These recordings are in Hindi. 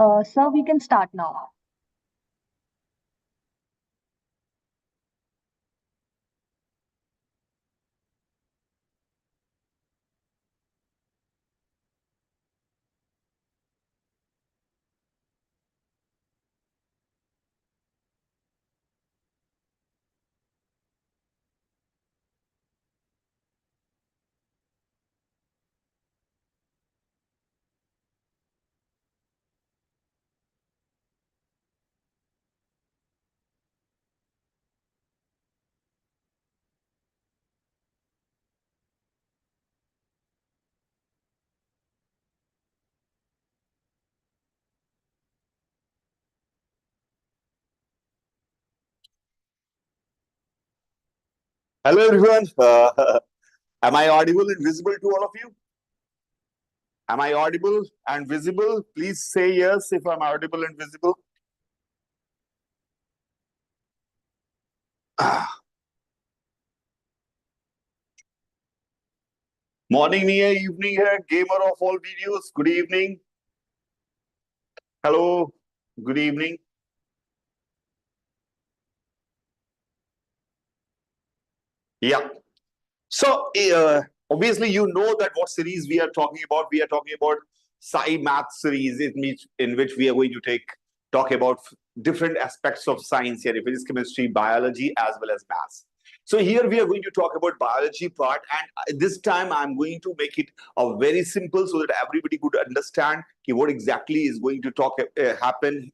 Sir, we can start now. Hello everyone. Am I audible and visible to all of you? Am I audible and visible? Please say yes if I'm audible and visible. Morning नहीं है, evening है. Gamer of all videos. Good evening. Hello. Good evening. Yeah. So obviously you know that what series we are talking about. We are talking about Sci Math series, in which we are going to talk about different aspects of science here, physics, chemistry, biology, as well as maths. So here we are going to talk about biology part, and this time I'm going to make it a very simple so that everybody could understand what exactly is going to happen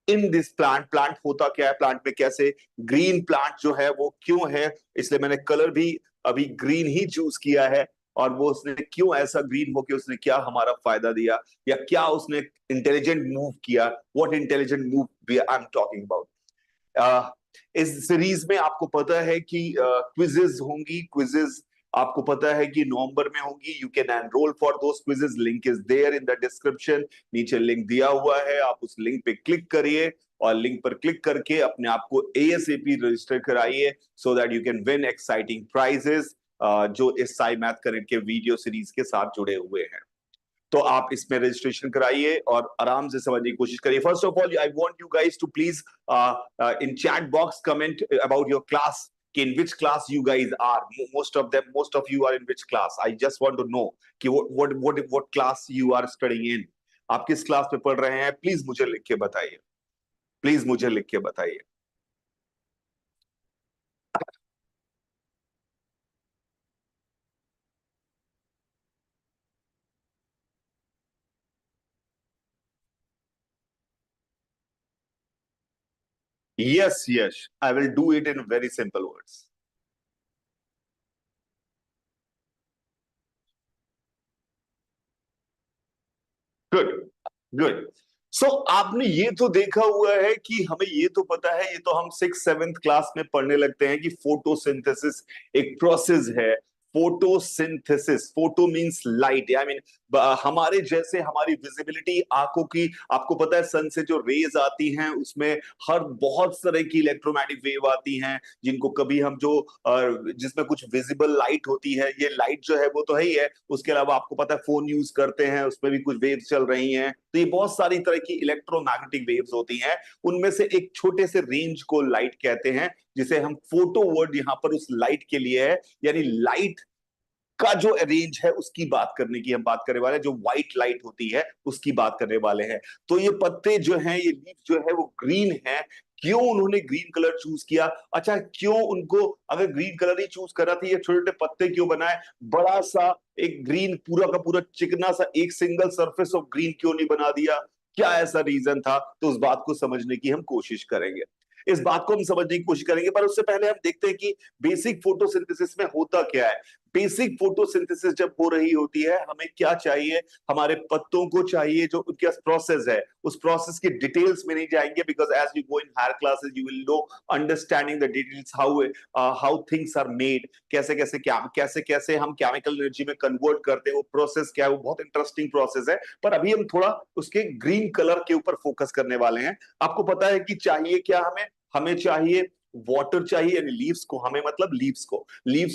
in this plant होता क्या है, प्लांट में कैसे ग्रीन प्लांट जो है वो क्यों है, इसलिए मैंने कलर भी अभी ग्रीन ही चूज किया है, और वो उसने क्यों ऐसा ग्रीन होके उसने क्या हमारा फायदा दिया, या क्या उसने इंटेलिजेंट मूव किया, what intelligent move I am talking about. इस सीरीज में आपको पता है कि क्विजेज होंगी. क्विजेज आपको पता है कि नवंबर में होंगी. You can enrol for those quizzes. Link is there in the description. नीचे लिंक दिया हुआ है, आप उस लिंक पे क्लिक करिए और लिंक पर क्लिक करके अपने आप को ASAP रजिस्टर कराइए so that you can win exciting prices जो इस साई मैथ कनेक्ट के वीडियो सीरीज के साथ जुड़े हुए हैं. तो आप इसमें रजिस्ट्रेशन कराइए और आराम से समझने की कोशिश करिए. First of all I want you guys to please in chat box comment about your class. In which class you guys are? Most of you are in which class? I just want to know कि what class you are studying in. आप किस क्लास में पढ़ रहे हैं? प्लीज मुझे लिख के बताइए. प्लीज मुझे लिख के बताइए. Yes, I will do it in very simple words. Good good. So आपने ये तो देखा हुआ है कि हमें ये तो पता है, ये तो हम 6th 7th क्लास में पढ़ने लगते हैं कि फोटोसिंथेसिस एक प्रोसेस है. Photosynthesis, photo means light. I mean हमारे जैसे हमारी विजिबिलिटी आंखों की, आपको पता है सन से जो रेज आती हैं उसमें हर बहुत तरह की इलेक्ट्रोमैग्नेटिक वेव आती हैं, जिनको कभी हम जो जिसमें कुछ विजिबल लाइट होती है. ये लाइट जो है वो तो है ही है, उसके अलावा आपको पता है फोन यूज करते हैं उसमें भी कुछ वेव्स चल रही हैं. तो ये बहुत सारी तरह की इलेक्ट्रोमैग्नेटिक वेव्स होती हैं. उनमें से एक छोटे से रेंज को लाइट कहते हैं, जिसे हम फोटो वर्ड यहां पर उस लाइट के लिए है. यानी लाइट का जो रेंज है उसकी बात करने की हम बात करने वाले हैं. जो व्हाइट लाइट होती है उसकी बात करने वाले हैं. तो ये पत्ते जो हैं, ये लीफ जो है वो ग्रीन है. क्यों उन्होंने ग्रीन कलर चूज किया? अच्छा, क्यों उनको अगर ग्रीन कलर ही चूज करा था, ये छोटे छोटे पत्ते क्यों बनाए? बड़ा सा एक ग्रीन पूरा का पूरा चिकना सा एक सिंगल सरफेस ऑफ ग्रीन क्यों नहीं बना दिया? क्या ऐसा रीजन था? तो उस बात को समझने की हम कोशिश करेंगे. इस बात को हम समझने की कोशिश करेंगे, पर उससे पहले हम देखते हैं कि बेसिक फोटोसिंथेसिस में होता क्या है. बेसिक फोटोसिंथेसिस जब हो रही होती है, हमें क्या चाहिए? हमारे पत्तों को चाहिए जो उनका प्रोसेस है. उस प्रोसेस के डिटेल्स में नहीं जाएंगे, because as you go in higher classes you will know understanding the details, how things are made, कैसे कैसे हम केमिकल एनर्जी में कन्वर्ट करते हैं. वो प्रोसेस क्या है, वो बहुत इंटरेस्टिंग प्रोसेस है. पर अभी हम थोड़ा उसके ग्रीन कलर के ऊपर फोकस करने वाले हैं. आपको पता है कि चाहिए क्या हमें? हमें चाहिए वाटर चाहिए, यानी लीव्स को. हमें मतलब लीव्स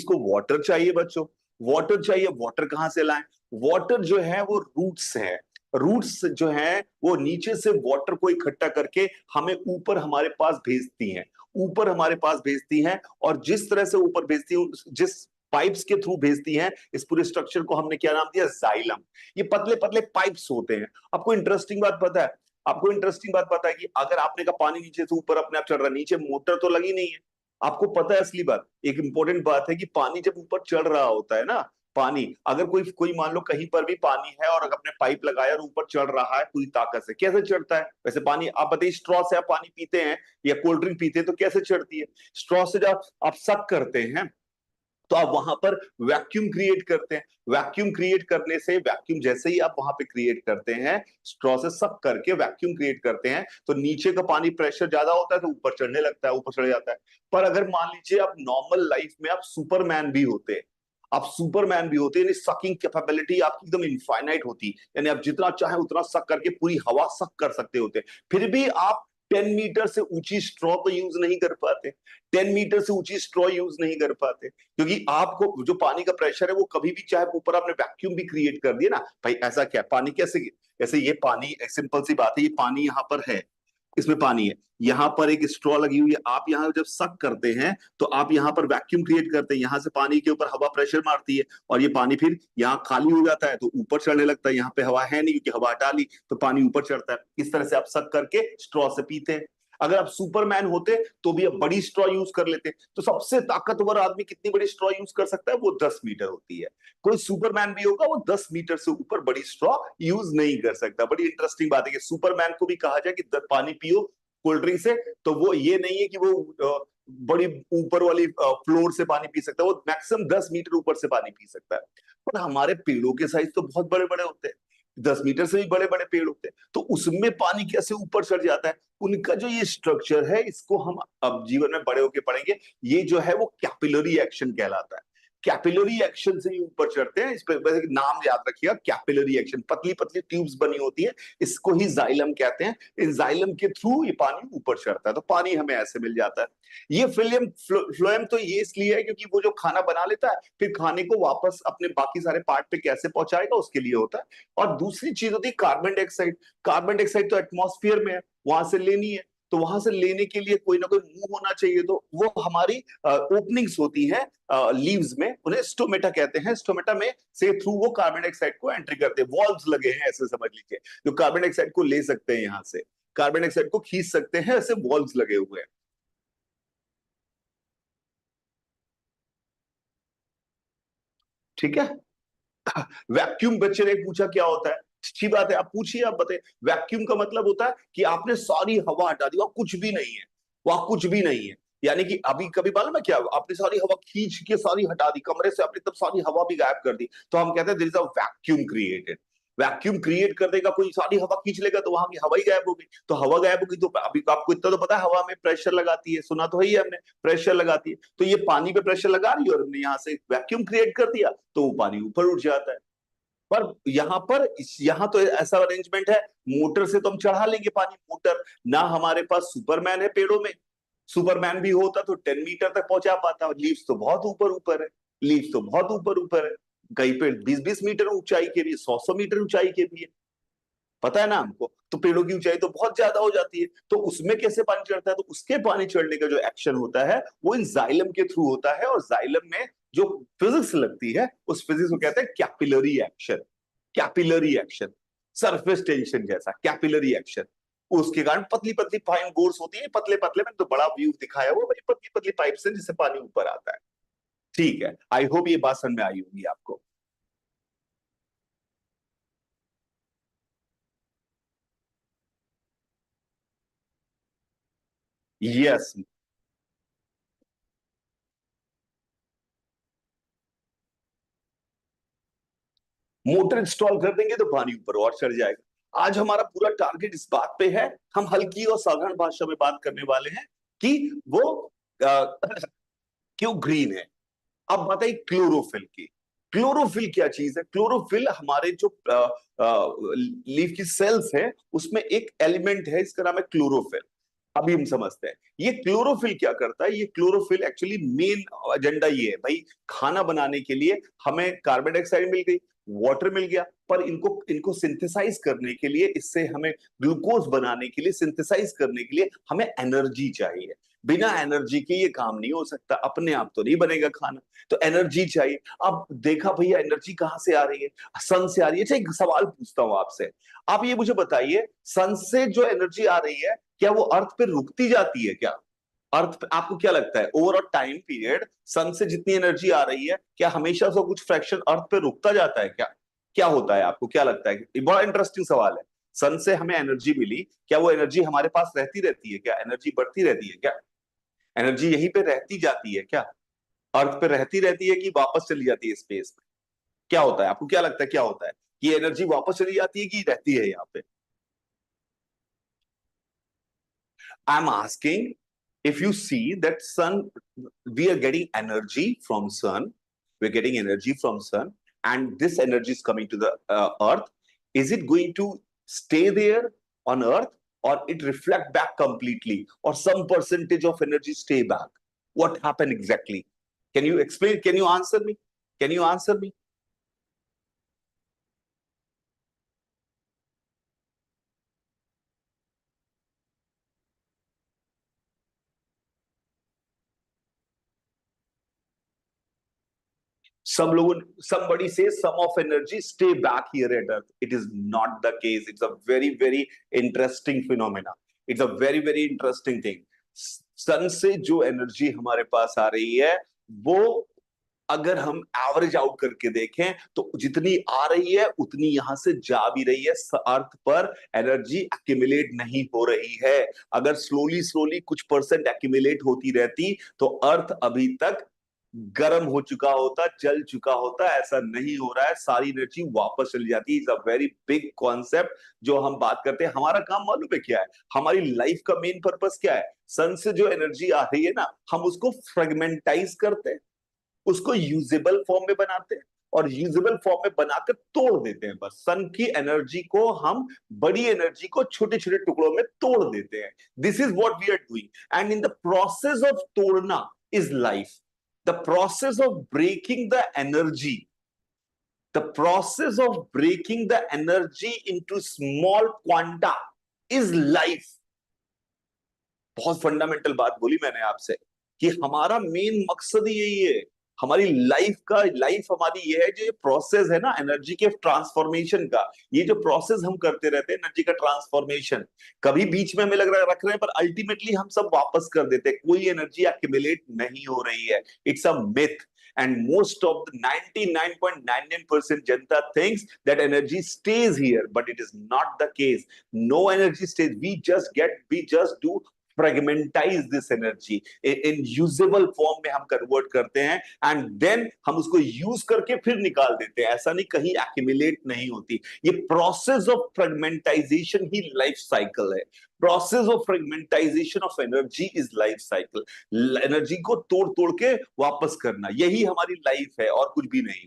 को वाटर चाहिए बच्चों. वाटर चाहिए. वाटर कहां से लाएं? वाटर जो है वो रूट्स है. रूट्स जो हैं वो नीचे से वाटर को इकट्ठा करके हमें ऊपर हमारे पास भेजती हैं, ऊपर हमारे पास भेजती हैं। और जिस तरह से ऊपर भेजती हैं, जिस पाइप्स के थ्रू भेजती हैं, इस पूरे स्ट्रक्चर को हमने क्या नाम दिया, जाइलम। ये पतले पतले पाइप्स होते हैं। आपको इंटरेस्टिंग बात पता है, आपको इंटरेस्टिंग बात पता है कि अगर आपने का पानी नीचे से ऊपर अपने आप चढ़ रहा है, नीचे मोटर तो लगी नहीं है। आपको पता है असली बात, एक इंपॉर्टेंट बात है कि पानी जब ऊपर चढ़ रहा होता है ना, पानी अगर कोई कोई मान लो कहीं पर भी पानी है और अगर आपने पाइप लगाया और ऊपर चढ़ रहा है पूरी ताकत से, कैसे चढ़ता है वैसे पानी? आप बताइए, स्ट्रॉ से आप पानी पीते हैं या कोल्ड ड्रिंक पीते हैं तो कैसे चढ़ती है? स्ट्रॉ से जब आप सक करते हैं तो आप वहां पर वैक्यूम क्रिएट करते हैं। वैक्यूम क्रिएट करने से, वैक्यूम जैसे ही आप वहां पे क्रिएट करते हैं, स्ट्रॉ से सक करके वैक्यूम क्रिएट करते हैं, तो नीचे का पानी प्रेशर ज्यादा होता है तो ऊपर चढ़ने लगता है, ऊपर चढ़ जाता है। पर अगर मान लीजिए आप नॉर्मल लाइफ में आप सुपरमैन भी होते, आप सुपरमैन भी होते, यानी सकिंग कैपेबिलिटी आपकी एकदम इनफाइनाइट होती, यानी आप जितना चाहे उतना सक करके पूरी हवा सक कर सकते होते, फिर भी आप 10 मीटर से ऊंची स्ट्रॉ तो यूज नहीं कर पाते। 10 मीटर से ऊंची स्ट्रॉ यूज नहीं कर पाते क्योंकि आपको जो पानी का प्रेशर है वो कभी भी, चाहे ऊपर आपने वैक्यूम भी क्रिएट कर दिया ना भाई, ऐसा क्या पानी कैसे, जैसे ये पानी, सिंपल सी बात है, ये पानी यहाँ पर है, इसमें पानी है, यहाँ पर एक स्ट्रॉ लगी हुई है, आप यहाँ जब सक करते हैं तो आप यहाँ पर वैक्यूम क्रिएट करते हैं, यहाँ से पानी के ऊपर हवा प्रेशर मारती है और ये पानी फिर यहाँ खाली हो जाता है तो ऊपर चढ़ने लगता है। यहाँ पे हवा है नहीं क्योंकि हवा हटा ली तो पानी ऊपर चढ़ता है। इस तरह से आप सक करके स्ट्रॉ से पीते हैं। अगर आप सुपरमैन होते तो भी आप बड़ी स्ट्रॉ यूज कर लेते। तो सबसे ताकतवर आदमी कितनी बड़ी स्ट्रॉ यूज कर सकता है? वो 10 मीटर होती है। कोई सुपरमैन भी होगा वो 10 मीटर से ऊपर बड़ी स्ट्रॉ यूज नहीं कर सकता। बड़ी इंटरेस्टिंग बात है कि सुपरमैन को भी कहा जाए कि पानी पियो कोल्ड ड्रिंक से, तो वो ये नहीं है कि वो बड़ी ऊपर वाली फ्लोर से पानी पी सकता है, वो मैक्सिमम 10 मीटर ऊपर से पानी पी सकता है। पर हमारे पेड़ों के साइज तो बहुत बड़े बड़े होते हैं, 10 मीटर से भी बड़े बड़े पेड़ होते हैं, तो उसमें पानी कैसे ऊपर चढ़ जाता है? उनका जो ये स्ट्रक्चर है, इसको हम अब जीवन में बड़े होके पढ़ेंगे। ये जो है वो कैपिलरी एक्शन कहलाता है। कैपिलरी एक्शन से ही ऊपर चढ़ते हैं। इस पर नाम याद रखिएगा, कैपिलरी एक्शन। पतली पतली ट्यूब्स बनी होती है, इसको ही जाइलम कहते हैं। इस जाइलम के थ्रू ये पानी ऊपर चढ़ता है, तो पानी हमें ऐसे मिल जाता है। ये फिलियम फ्लोएम तो ये इसलिए है क्योंकि वो जो खाना बना लेता है फिर खाने को वापस अपने बाकी सारे पार्ट पे कैसे पहुंचाएगा उसके लिए होता है। और दूसरी चीज होती है कार्बन डाइऑक्साइड। कार्बन डाइऑक्साइड तो एटमॉस्फेयर में है, वहां से लेनी है, तो वहां से लेने के लिए कोई ना कोई मुंह होना चाहिए, तो वो हमारी ओपनिंग्स होती हैं लीव्स में, उन्हें स्टोमेटा कहते हैं। स्टोमेटा में से थ्रू वो कार्बन डाइऑक्साइड को एंट्री करते हैं। वॉल्व्स लगे हैं ऐसे समझ लीजिए, जो कार्बन डाइऑक्साइड को ले सकते हैं, यहां से कार्बन डाइऑक्साइड को खींच सकते हैं, ऐसे वॉल्व्स लगे हुए हैं। ठीक है। वैक्यूम, बच्चे ने पूछा क्या होता है, अच्छी बात है, आप पूछिए, आप बताइए। वैक्यूम का मतलब होता है कि आपने सारी हवा हटा दी, वहां कुछ भी नहीं है, वहां कुछ भी नहीं है। यानी कि अभी कभी मालूम है क्या, आपने सारी हवा खींच के सारी हटा दी कमरे से, आपने तब सारी हवा भी गायब कर दी, तो हम कहते हैं there is a vacuum created. Vacuum create कर देगा कोई, सारी हवा खींच लेगा तो वहां की हवा ही गायब हो गई। तो हवा गायब हो गई तो अभी आपको इतना तो पता है, हवा में प्रेशर लगाती है, सुना तो है ही हमने, प्रेशर लगाती है। तो ये पानी पे प्रेशर लगा रही है और हमने यहाँ से वैक्यूम क्रिएट कर दिया तो वो पानी ऊपर उठ जाता है। पर यहाँ तो ऐसा अरेंजमेंट है, मोटर से तो हम चढ़ा लेंगे पानी, मोटर ना हमारे पास सुपरमैन है पेड़ों में। सुपरमैन भी होता तो 10 मीटर तक पहुंचा पाता। लीव्स तो बहुत ऊपर ऊपर है, लीव्स तो बहुत ऊपर ऊपर है, कई पेड़ 20-20 मीटर ऊंचाई के भी, 100-100 मीटर ऊंचाई के भी है, पता है ना हमको। तो पेड़ों की ऊंचाई तो बहुत ज्यादा हो जाती है, तो उसमें कैसे पानी चढ़ता है? तो उसके पानी चढ़ने का जो एक्शन होता है वो इन जाइलम के थ्रू होता है, और जाइलम में जो फिजिक्स लगती है उस फिजिक्स को कहते हैं capillary action. Capillary action, surface tension जैसा कैपिलरी एक्शन। उसके कारण पतली पतली फाइन बोर्स होती है, पतले पतले में तो बड़ा व्यू दिखाया वो बड़ी पतली पतली पाइप से जिससे पानी ऊपर आता है। ठीक है, आई होप ये बात समझ में आई होगी आपको। यस, मोटर इंस्टॉल कर देंगे तो पानी ऊपर और चढ़ जाएगा। आज हमारा पूरा टारगेट इस बात पे है, हम हल्की और साधारण भाषा में बात करने वाले हैं कि वो क्यों ग्रीन है। अब बताइए क्लोरोफिल की। क्लोरोफिल क्या चीज है? क्लोरोफिल हमारे जो लीफ की सेल्स है उसमें एक एलिमेंट है, इसका नाम है क्लोरोफिल। अभी हम समझते हैं ये क्लोरोफिल क्या करता है। ये क्लोरोफिल एक्चुअली मेन एजेंडा ये है भाई, खाना बनाने के लिए हमें कार्बन डाइऑक्साइड मिल गई, वाटर मिल गया, पर इनको इनको सिंथेसाइज करने के लिए, इससे हमें ग्लूकोज बनाने के लिए, सिंथेसाइज करने के लिए हमें एनर्जी चाहिए। बिना एनर्जी के ये काम नहीं हो सकता, अपने आप तो नहीं बनेगा खाना, तो एनर्जी चाहिए। अब देखा भैया एनर्जी कहां से आ रही है? सन से आ रही है। अच्छा, एक सवाल पूछता हूं आपसे, आप ये मुझे बताइए, सन से जो एनर्जी आ रही है, क्या वो अर्थ पे रुकती जाती है क्या? अर्थ पे आपको क्या लगता है, ओवर अ टाइम पीरियड सन से जितनी एनर्जी आ रही है, क्या हमेशा से कुछ फ्रैक्शन अर्थ पे रुकता जाता है क्या? क्या होता है, आपको क्या लगता है? ये बड़ा इंटरेस्टिंग सवाल है। सन से हमें एनर्जी मिली, क्या वो एनर्जी हमारे पास रहती रहती है क्या? एनर्जी बढ़ती रहती है क्या? एनर्जी यहीं पे रहती जाती है क्या? अर्थ पे रहती रहती है कि वापस चली जाती है स्पेस में? क्या होता है, आपको क्या लगता है क्या होता है? कि एनर्जी वापस चली जाती है कि रहती है यहाँ पे? I am asking, if you see that sun, we are getting energy from sun, we're getting energy from sun, and this energy is coming to the earth. Is it going to stay there on earth, or it reflect back completely, or some percentage of energy stay back? What happened exactly? Can you explain? Can you answer me? Can you answer me? Some लोगों, somebody says some of energy stay back here at earth. It is not the case. It's a very interesting phenomena. It's a very interesting thing. सन से जो एनर्जी हमारे पास आ रही है, वो अगर हम एवरेज आउट करके देखें तो जितनी आ रही है उतनी यहां से जा भी रही है। अर्थ पर एनर्जी एक्यूमुलेट नहीं हो रही है। अगर स्लोली स्लोली कुछ परसेंट एक्यूमुलेट होती रहती तो अर्थ अभी तक गर्म हो चुका होता, जल चुका होता। ऐसा नहीं हो रहा है, सारी एनर्जी वापस चली जाती है। It's a very big concept जो हम बात करते हैं। हमारा काम मालूम है क्या है? हमारी लाइफ का मेन पर्पस क्या है? सन से जो एनर्जी आ रही है ना, हम उसको फ्रेगमेंटाइज करते हैं, उसको यूजेबल फॉर्म में बनाते हैं, और यूजेबल फॉर्म में बनाकर तोड़ देते हैं। बस सन की एनर्जी को हम बड़ी एनर्जी को छोटे छोटे टुकड़ों में तोड़ देते हैं। This is what we are doing, and in the process of तोड़ना is life. The process of breaking the energy, the process of breaking the energy into small quanta is life। बहुत फंडामेंटल बात बोली मैंने आपसे कि हमारा मेन मकसद ही यही है। हमारी लाइफ हमारी ये है, जो ये प्रोसेस है ना एनर्जी के ट्रांसफॉर्मेशन का, ये जो प्रोसेस हम करते रहते हैं एनर्जी का ट्रांसफॉर्मेशन, कभी बीच में हमें लग रहा है रख रहे हैं, पर अल्टीमेटली हम सब वापस कर देते हैं। कोई एनर्जी एक्यूमुलेट नहीं हो रही है। It's a myth, and most of the 99.99% Janata thinks that energy stays here, but it is not the case. No energy stays. We just do fragmentize this energy in usable form में हम कन्वर्ट करते हैं, एंड देन हम उसको यूज करके फिर निकाल देते हैं। ऐसा नहीं, कहीं एक्यूमुलेट नहीं होती। ये प्रोसेस ऑफ फ्रेगमेंटाइजेशन ही लाइफ साइकिल है। Process of fragmentation of energy is life cycle. Energy को तोड़ तोड़ के वापस करना, यही हमारी लाइफ है और कुछ भी नहीं।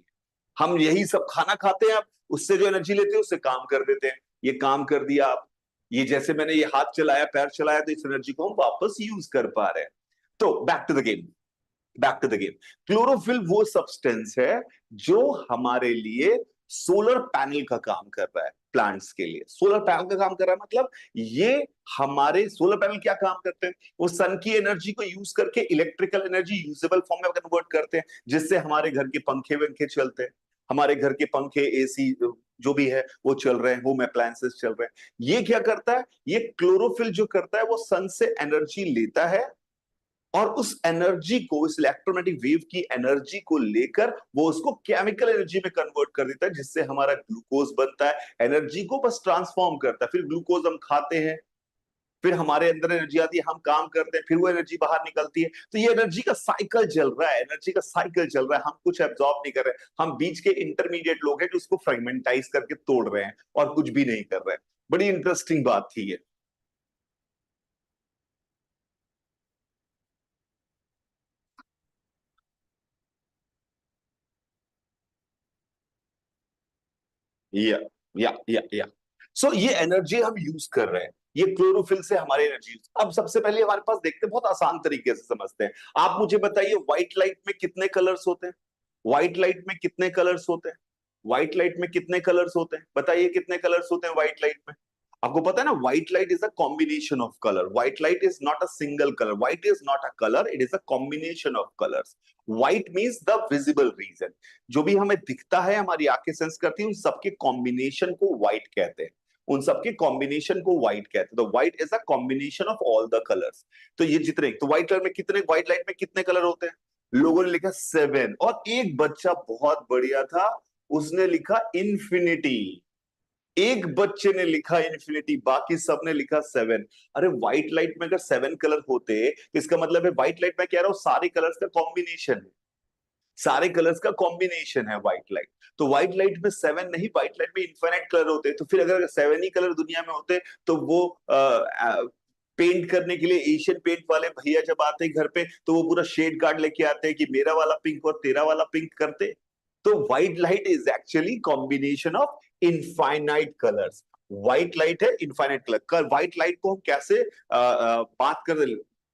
हम यही सब खाना खाते हैं, आप उससे जो एनर्जी लेते हैं उससे काम कर देते हैं। ये काम कर दिया आप, ये जैसे मैंने ये हाथ चलाया, पैर चलाया, तो इस एनर्जी को हम वापस यूज कर पा रहे हैं। तो back to the game, back to the game. Chlorophyll वो सब्सटेंस है जो हमारे लिए सोलर पैनल का काम कर रहा है। प्लांट्स के लिए सोलर पैनल का काम कर रहा है, मतलब ये हमारे सोलर पैनल क्या काम करते हैं? वो सन की एनर्जी को यूज करके इलेक्ट्रिकल एनर्जी यूजेबल फॉर्म में कन्वर्ट करते हैं, जिससे हमारे घर के पंखे वंखे चलते हैं, हमारे घर के पंखे, एसी जो भी है वो चल रहे हैं, होम अप्लायंसेस चल रहे हैं। ये क्या करता है? ये क्लोरोफिल जो करता है वो सन से एनर्जी लेता है, और उस एनर्जी को, इस इलेक्ट्रोमैग्नेटिक वेव की एनर्जी को लेकर वो उसको केमिकल एनर्जी में कन्वर्ट कर देता है, जिससे हमारा ग्लूकोज बनता है। एनर्जी को बस ट्रांसफॉर्म करता है, फिर ग्लूकोज हम खाते हैं, फिर हमारे अंदर एनर्जी आती है, हम काम करते हैं, फिर वो एनर्जी बाहर निकलती है। तो ये एनर्जी का साइकिल चल रहा है, एनर्जी का साइकिल चल रहा है। हम कुछ एब्जॉर्ब नहीं कर रहे, हम बीच के इंटरमीडिएट लोग हैं जो उसको फ्रेगमेंटाइज करके तोड़ रहे हैं और कुछ भी नहीं कर रहे हैं। बड़ी इंटरेस्टिंग बात थी ये। या या सो ये एनर्जी हम यूज कर रहे हैं, ये क्लोरोफिल से हमारी एनर्जी। अब सबसे पहले हमारे पास देखते हैं, बहुत आसान तरीके से समझते हैं। आप मुझे बताइए, व्हाइट लाइट में कितने कलर्स होते हैं? व्हाइट लाइट में कितने कलर्स होते हैं? व्हाइट लाइट में कितने कलर्स होते हैं? बताइए कितने कलर्स होते हैं व्हाइट लाइट में? आपको पता है ना, white light is a combination of colour. White light is not a single colour. White is not a colour, it is a combination of colours. White means the visible region. जो भी हमें दिखता है, हमारी आंखें सेंस करती हैं, उन सबके कॉम्बिनेशन को व्हाइट कहते हैं. उन सबके कॉम्बिनेशन को व्हाइट कहते हैं. तो white is a combination of all the colours. तो ये जितने, तो व्हाइट लाइट में कितने कलर होते हैं? लोगों ने लिखा 7, और एक बच्चा बहुत बढ़िया था, उसने लिखा इन्फिनिटी. एक बच्चे ने लिखा इन्फिनिटी, बाकी सब ने लिखा 7. अरे व्हाइट लाइट में अगर 7 कलर होते तो इसका मतलब है व्हाइट लाइट में कह रहा हूं सारे कलर्स का कॉम्बिनेशन है. सारे कलर्स का कॉम्बिनेशन है व्हाइट लाइट. तो व्हाइट लाइट में 7 नहीं, व्हाइट लाइट में इनफाइनाइट कलर होते. तो फिर अगर 7 ही कलर दुनिया में होते तो वो पेंट करने के लिए एशियन पेंट वाले भैया जब आते घर पे तो वो पूरा शेड कार्ड लेके आते हैं कि मेरा वाला पिंक और तेरा वाला पिंक करते. तो white light is actually combination of infinite colours. White light है इनफाइनाइट कलर. व्हाइट लाइट को हम कैसे बात कर,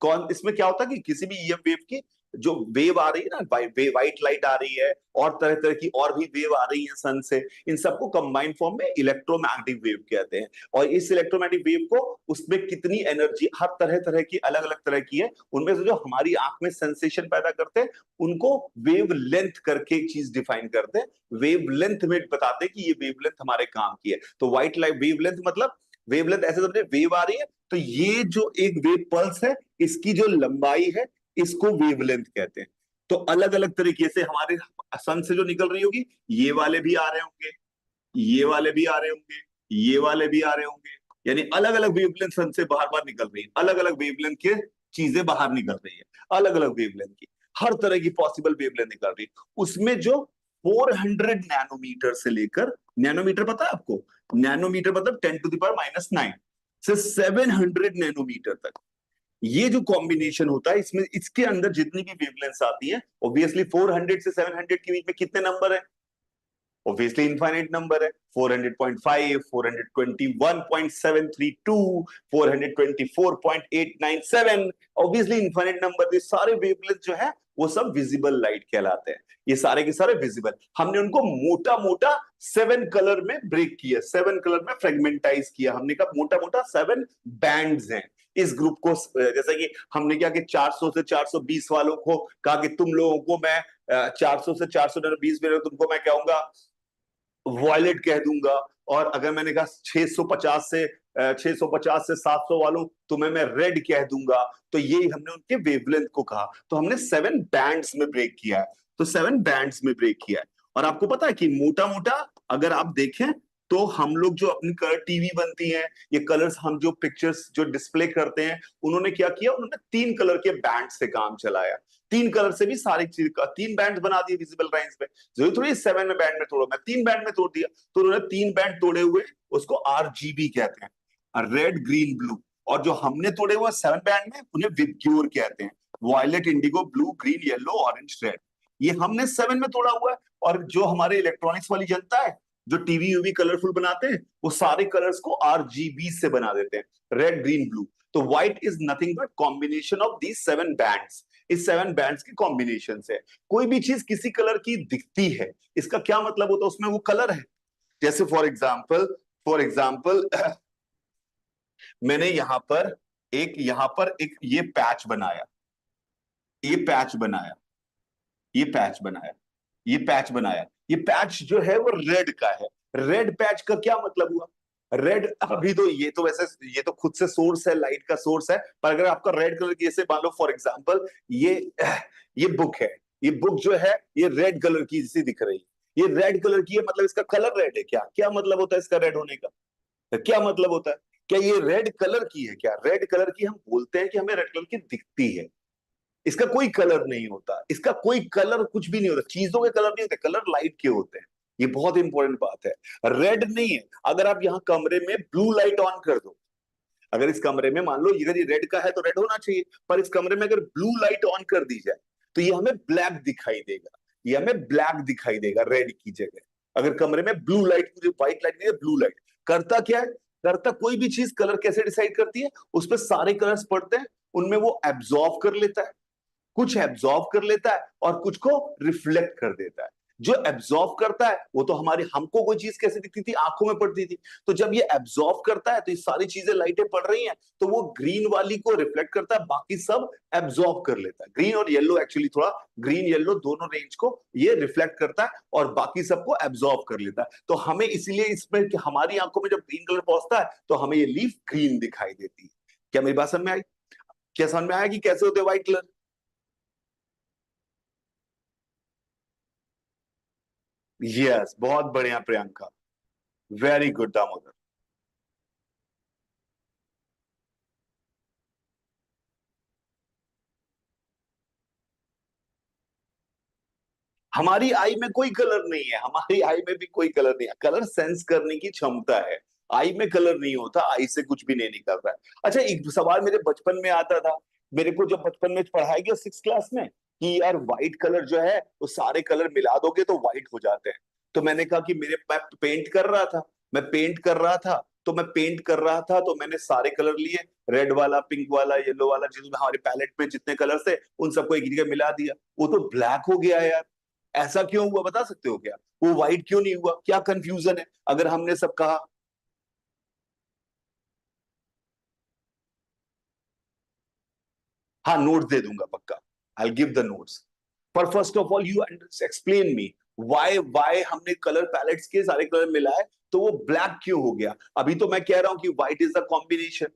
कौन इसमें क्या होता है कि किसी भी ईएम वेव की जो वेव आ रही है ना, व्हाइट लाइट आ रही है, और तरह तरह की और भी वेव आ रही है सन से, इन सबको कंबाइंड फॉर्म में इलेक्ट्रोमैग्नेटिक वेव कहते हैं. और इस इलेक्ट्रोमैग्नेटिक वेव को, उसमें कितनी एनर्जी, हर तरह तरह की, अलग अलग तरह की है, उनमें से जो हमारी आंख में सेंसेशन पैदा करते हैं उनको वेव लेंथ करके एक चीज डिफाइन करते हैं. वेव लेंथ में बताते हैं कि ये वेव लेंथ हमारे काम की है. तो व्हाइट लाइट वेव लेंथ मतलब, वेवलेंथ ऐसे समझे, वेव आ रही है तो ये जो एक वेव पल्स है, इसकी जो लंबाई है, इसको वेवलेंथ कहते हैं. तो अलग अलग तरीके से हमारे सन से जो निकल रही होगी, ये वाले भी आ रहे होंगे, ये वाले भी आ रहे होंगे, ये वाले भी आ रहे होंगे. यानी अलग अलग वेवलेंथ सन से बाहर बाहर निकल रही है. अलग अलग वेवलेंथ के चीजें बाहर निकल रही है, अलग अलग वेवलेंथ की, हर तरह की पॉसिबल वेवलेंथ निकल रही है. उसमें जो 400 नैनोमीटर से लेकर, नैनोमीटर पता है आपको? नैनोमीटर मतलब 10⁻⁹ से 700 नैनोमीटर तक, ये जो कॉम्बिनेशन होता है, इसमें इसके अंदर जितनी भी वेवलेंथ आती है, ऑब्वियसली 400 से 700 के बीच में कितने नंबर है? ऑब्वियसली इनफाइनाइट नंबर है. 400.5, 421.732, 424.897, ऑब्वियसली इनफाइनाइट नंबर. ये सारे वेवलेंथ जो है वो सब विजिबल लाइट कहलाते हैं. ये सारे के सारे विजिबल. हमने उनको मोटा मोटा 7 कलर में ब्रेक किया, 7 कलर में फ्रेगमेंटाइज किया. हमने कहा मोटा मोटा 7 बैंड्स हैं इस ग्रुप को. जैसे कि हमने क्या कि 400 से 420 वालों को कहा कि तुम लोगों को मैं 400 से 420 में तुमको मैं कहूंगा वॉयलेट कह दूंगा. और अगर मैंने कहा 650 से 700 वालों तुम्हें मैं रेड कह दूंगा. तो ये हमने उनके वेवलेंथ को कहा. तो हमने 7 बैंड्स में ब्रेक किया है. तो 7 बैंड्स में ब्रेक किया है. और आपको पता है कि मोटा मोटा अगर आप देखें तो हम लोग जो अपनी कलर टीवी बनती हैं, ये कलर्स हम जो पिक्चर्स जो डिस्प्ले करते हैं, उन्होंने क्या किया, उन्होंने 3 कलर के बैंड से काम चलाया. 3 कलर से भी सारी चीज का 3 बैंड बना दिए विजिबल लाइंस पे. जरूरी थोड़ी 7 में बैंड में तोड़ो, मैं 3 बैंड में तोड़ दिया. तो उन्होंने 3 बैंड तोड़े हुए, उसको आरजीबी कहते हैं, रेड ग्रीन ब्लू. और जो हमने तोड़े हुए 7 बैंड में, उन्हें विबग्योर कहते हैं, violet indigo blue green yellow orange red. ये हमने 7 में तोड़ा हुआ है. और जो हमारे इलेक्ट्रॉनिक्स वाली जनता है, जो टीवी यूवी कलरफुल बनाते हैं, वो सारे कलर्स को आरजीबी से बना देते हैं, रेड ग्रीन ब्लू. तो white is nothing but combination of these 7 bands. इस 7 बैंड्स के कॉम्बिनेशन से कोई भी चीज किसी कलर की दिखती है, इसका क्या मतलब होता है? उसमें वो कलर है. जैसे फॉर एग्जाम्पल मैंने यहां पर एक ये पैच बनाया, ये पैच बनाया, ये पैच बनाया, ये पैच बनाया. ये पैच जो है वो रेड का है. रेड पैच का क्या मतलब हुआ? रेड, अभी तो ये तो वैसे ये तो खुद से सोर्स है, लाइट का सोर्स है. पर अगर आपका रेड कलर की, जैसे मान लो फॉर एग्जांपल ये बुक है, ये बुक जो है ये रेड कलर की जैसी दिख रही है. ये रेड कलर की है, मतलब इसका कलर रेड है. क्या क्या मतलब होता है इसका रेड होने का? क्या मतलब होता है? क्या ये रेड कलर की है? क्या रेड कलर की हम बोलते हैं कि हमें रेड कलर की दिखती है? इसका कोई कलर नहीं होता. इसका कोई कलर कुछ भी नहीं होता. चीजों के कलर नहीं होते, कलर लाइट के होते हैं. ये बहुत इंपॉर्टेंट बात है. रेड नहीं है. अगर आप यहाँ कमरे में ब्लू लाइट ऑन कर दो, अगर इस कमरे में मान लो अगर ये रेड का है तो रेड होना चाहिए, पर इस कमरे में अगर ब्लू लाइट ऑन कर दी जाए तो ये हमें ब्लैक दिखाई देगा. ये हमें ब्लैक दिखाई देगा रेड की जगह. अगर कमरे में ब्लू लाइट, व्हाइट लाइट नहीं है, ब्लू लाइट करता क्या है? करता कोई भी चीज कलर कैसे डिसाइड करती है? उस पर सारे कलर्स पड़ते हैं, उनमें वो एब्जॉर्ब कर लेता है, कुछ एब्जॉर्ब कर लेता है और कुछ को रिफ्लेक्ट कर देता है. जो एब्जॉर्व करता है वो तो हमारी, हमको कोई चीज कैसे दिखती थी, आंखों में पड़ती थी, तो जब ये एब्जॉर्व करता है तो ये सारी चीजें लाइटें पड़ रही हैं, तो वो ग्रीन वाली को रिफ्लेक्ट करता है, बाकी सब एब्जॉर्व कर लेता है। ग्रीन और येलो, एक्चुअली थोड़ा ग्रीन येलो दोनों रेंज को ये रिफ्लेक्ट करता है और बाकी सबको एब्जॉर्व कर लेता है। तो हमें इसीलिए इसमें कि हमारी आंखों में जब ग्रीन कलर पहुंचता है तो हमें ये लीफ ग्रीन दिखाई देती है। क्या मेरी बात समझ में आई? क्या समझ में आया कि कैसे होते व्हाइट कलर? यस, बहुत बढ़िया प्रियंका, वेरी गुड दामोदर। हमारी आई में कोई कलर नहीं है, हमारी आई में भी कोई कलर नहीं है, कलर सेंस करने की क्षमता है, आई में कलर नहीं होता, आई से कुछ भी नहीं निकलता है। अच्छा, एक सवाल मेरे बचपन में आता था, मेरे को जब बचपन में पढ़ाया गया 6 क्लास में कि यार व्हाइट कलर जो है वो सारे कलर मिला दोगे तो व्हाइट हो जाते हैं। तो मैंने कहा कि मैं पेंट कर रहा था, मैं पेंट कर रहा था, तो मैं पेंट कर रहा था तो मैंने सारे कलर लिए, रेड वाला, पिंक वाला, येलो वाला, जिसमें हमारे पैलेट में जितने कलर थे उन सबको एक जगह मिला दिया, वो तो ब्लैक हो गया यार। ऐसा क्यों हुआ बता सकते हो क्या? वो व्हाइट क्यों नहीं हुआ? क्या कंफ्यूजन है अगर हमने सब कहा? हाँ, नोट्स दे दूंगा पक्का, आई गिव द नोट्स। पर first of all you explain me why why हमने कलर पैलेट्स के सारे कलर मिलाए तो वो ब्लैक क्यों हो गया? अभी तो मैं कह रहा हूं कि व्हाइट इज द कॉम्बिनेशन।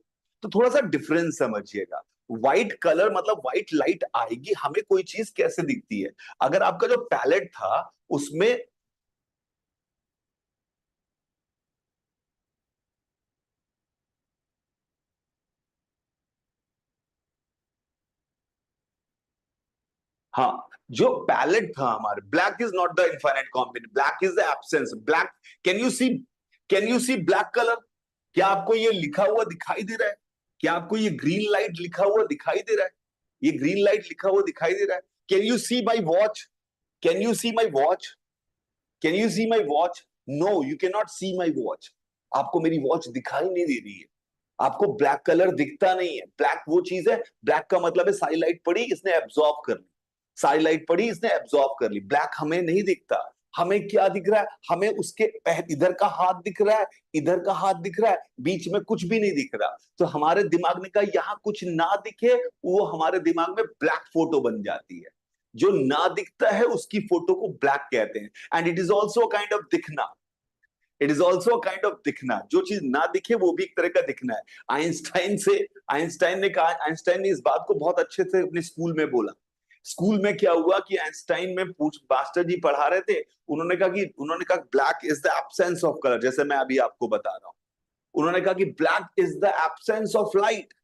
तो थोड़ा सा डिफरेंस समझिएगा। व्हाइट कलर मतलब व्हाइट लाइट आएगी, हमें कोई चीज कैसे दिखती है? अगर आपका जो पैलेट था उसमें, हाँ, जो पैलेट था हमारे, black is not the infinite combination, black is the absence black. Can you see, can you see black colour? क्या आपको ये लिखा हुआ दिखाई दे रहा है? क्या आपको ये ग्रीन लाइट लिखा हुआ दिखाई दे रहा है? ये ग्रीन लाइट लिखा हुआ दिखाई दे रहा है? Can you see my watch? Can you see my watch? Can you see my watch? No, you can not see my watch. आपको मेरी वॉच दिखाई नहीं दे रही है, आपको ब्लैक कलर दिखता नहीं है। ब्लैक वो चीज है, ब्लैक का मतलब है सारी लाइट पड़ी इसने एब्जॉर्ब कर ली, सारी लाइट पड़ी इसने एब्जॉर्ब कर ली। ब्लैक हमें नहीं दिखता। हमें क्या दिख रहा है? हमें उसके इधर का हाथ दिख रहा है, इधर का हाथ दिख रहा है, बीच में कुछ भी नहीं दिख रहा। तो हमारे दिमाग ने कहा यहाँ कुछ ना दिखे, वो हमारे दिमाग में ब्लैक फोटो बन जाती है। जो ना दिखता है उसकी फोटो को ब्लैक कहते हैं। And it is also kind of दिखना, it is also kind of दिखना। जो चीज ना दिखे वो भी एक तरह का दिखना है। आइंस्टाइन से, आइंस्टाइन ने कहा, आइंस्टाइन ने इस बात को बहुत अच्छे से अपने स्कूल में बोला। स्कूल में क्या हुआ कि आइंस्टाइन में पूछ मास्टर जी पढ़ा रहे थे, उन्होंने कहा black is the absence of colour, जैसे मैं अभी आपको बता रहा हूं। उन्होंने कहा कि black is the absence of light.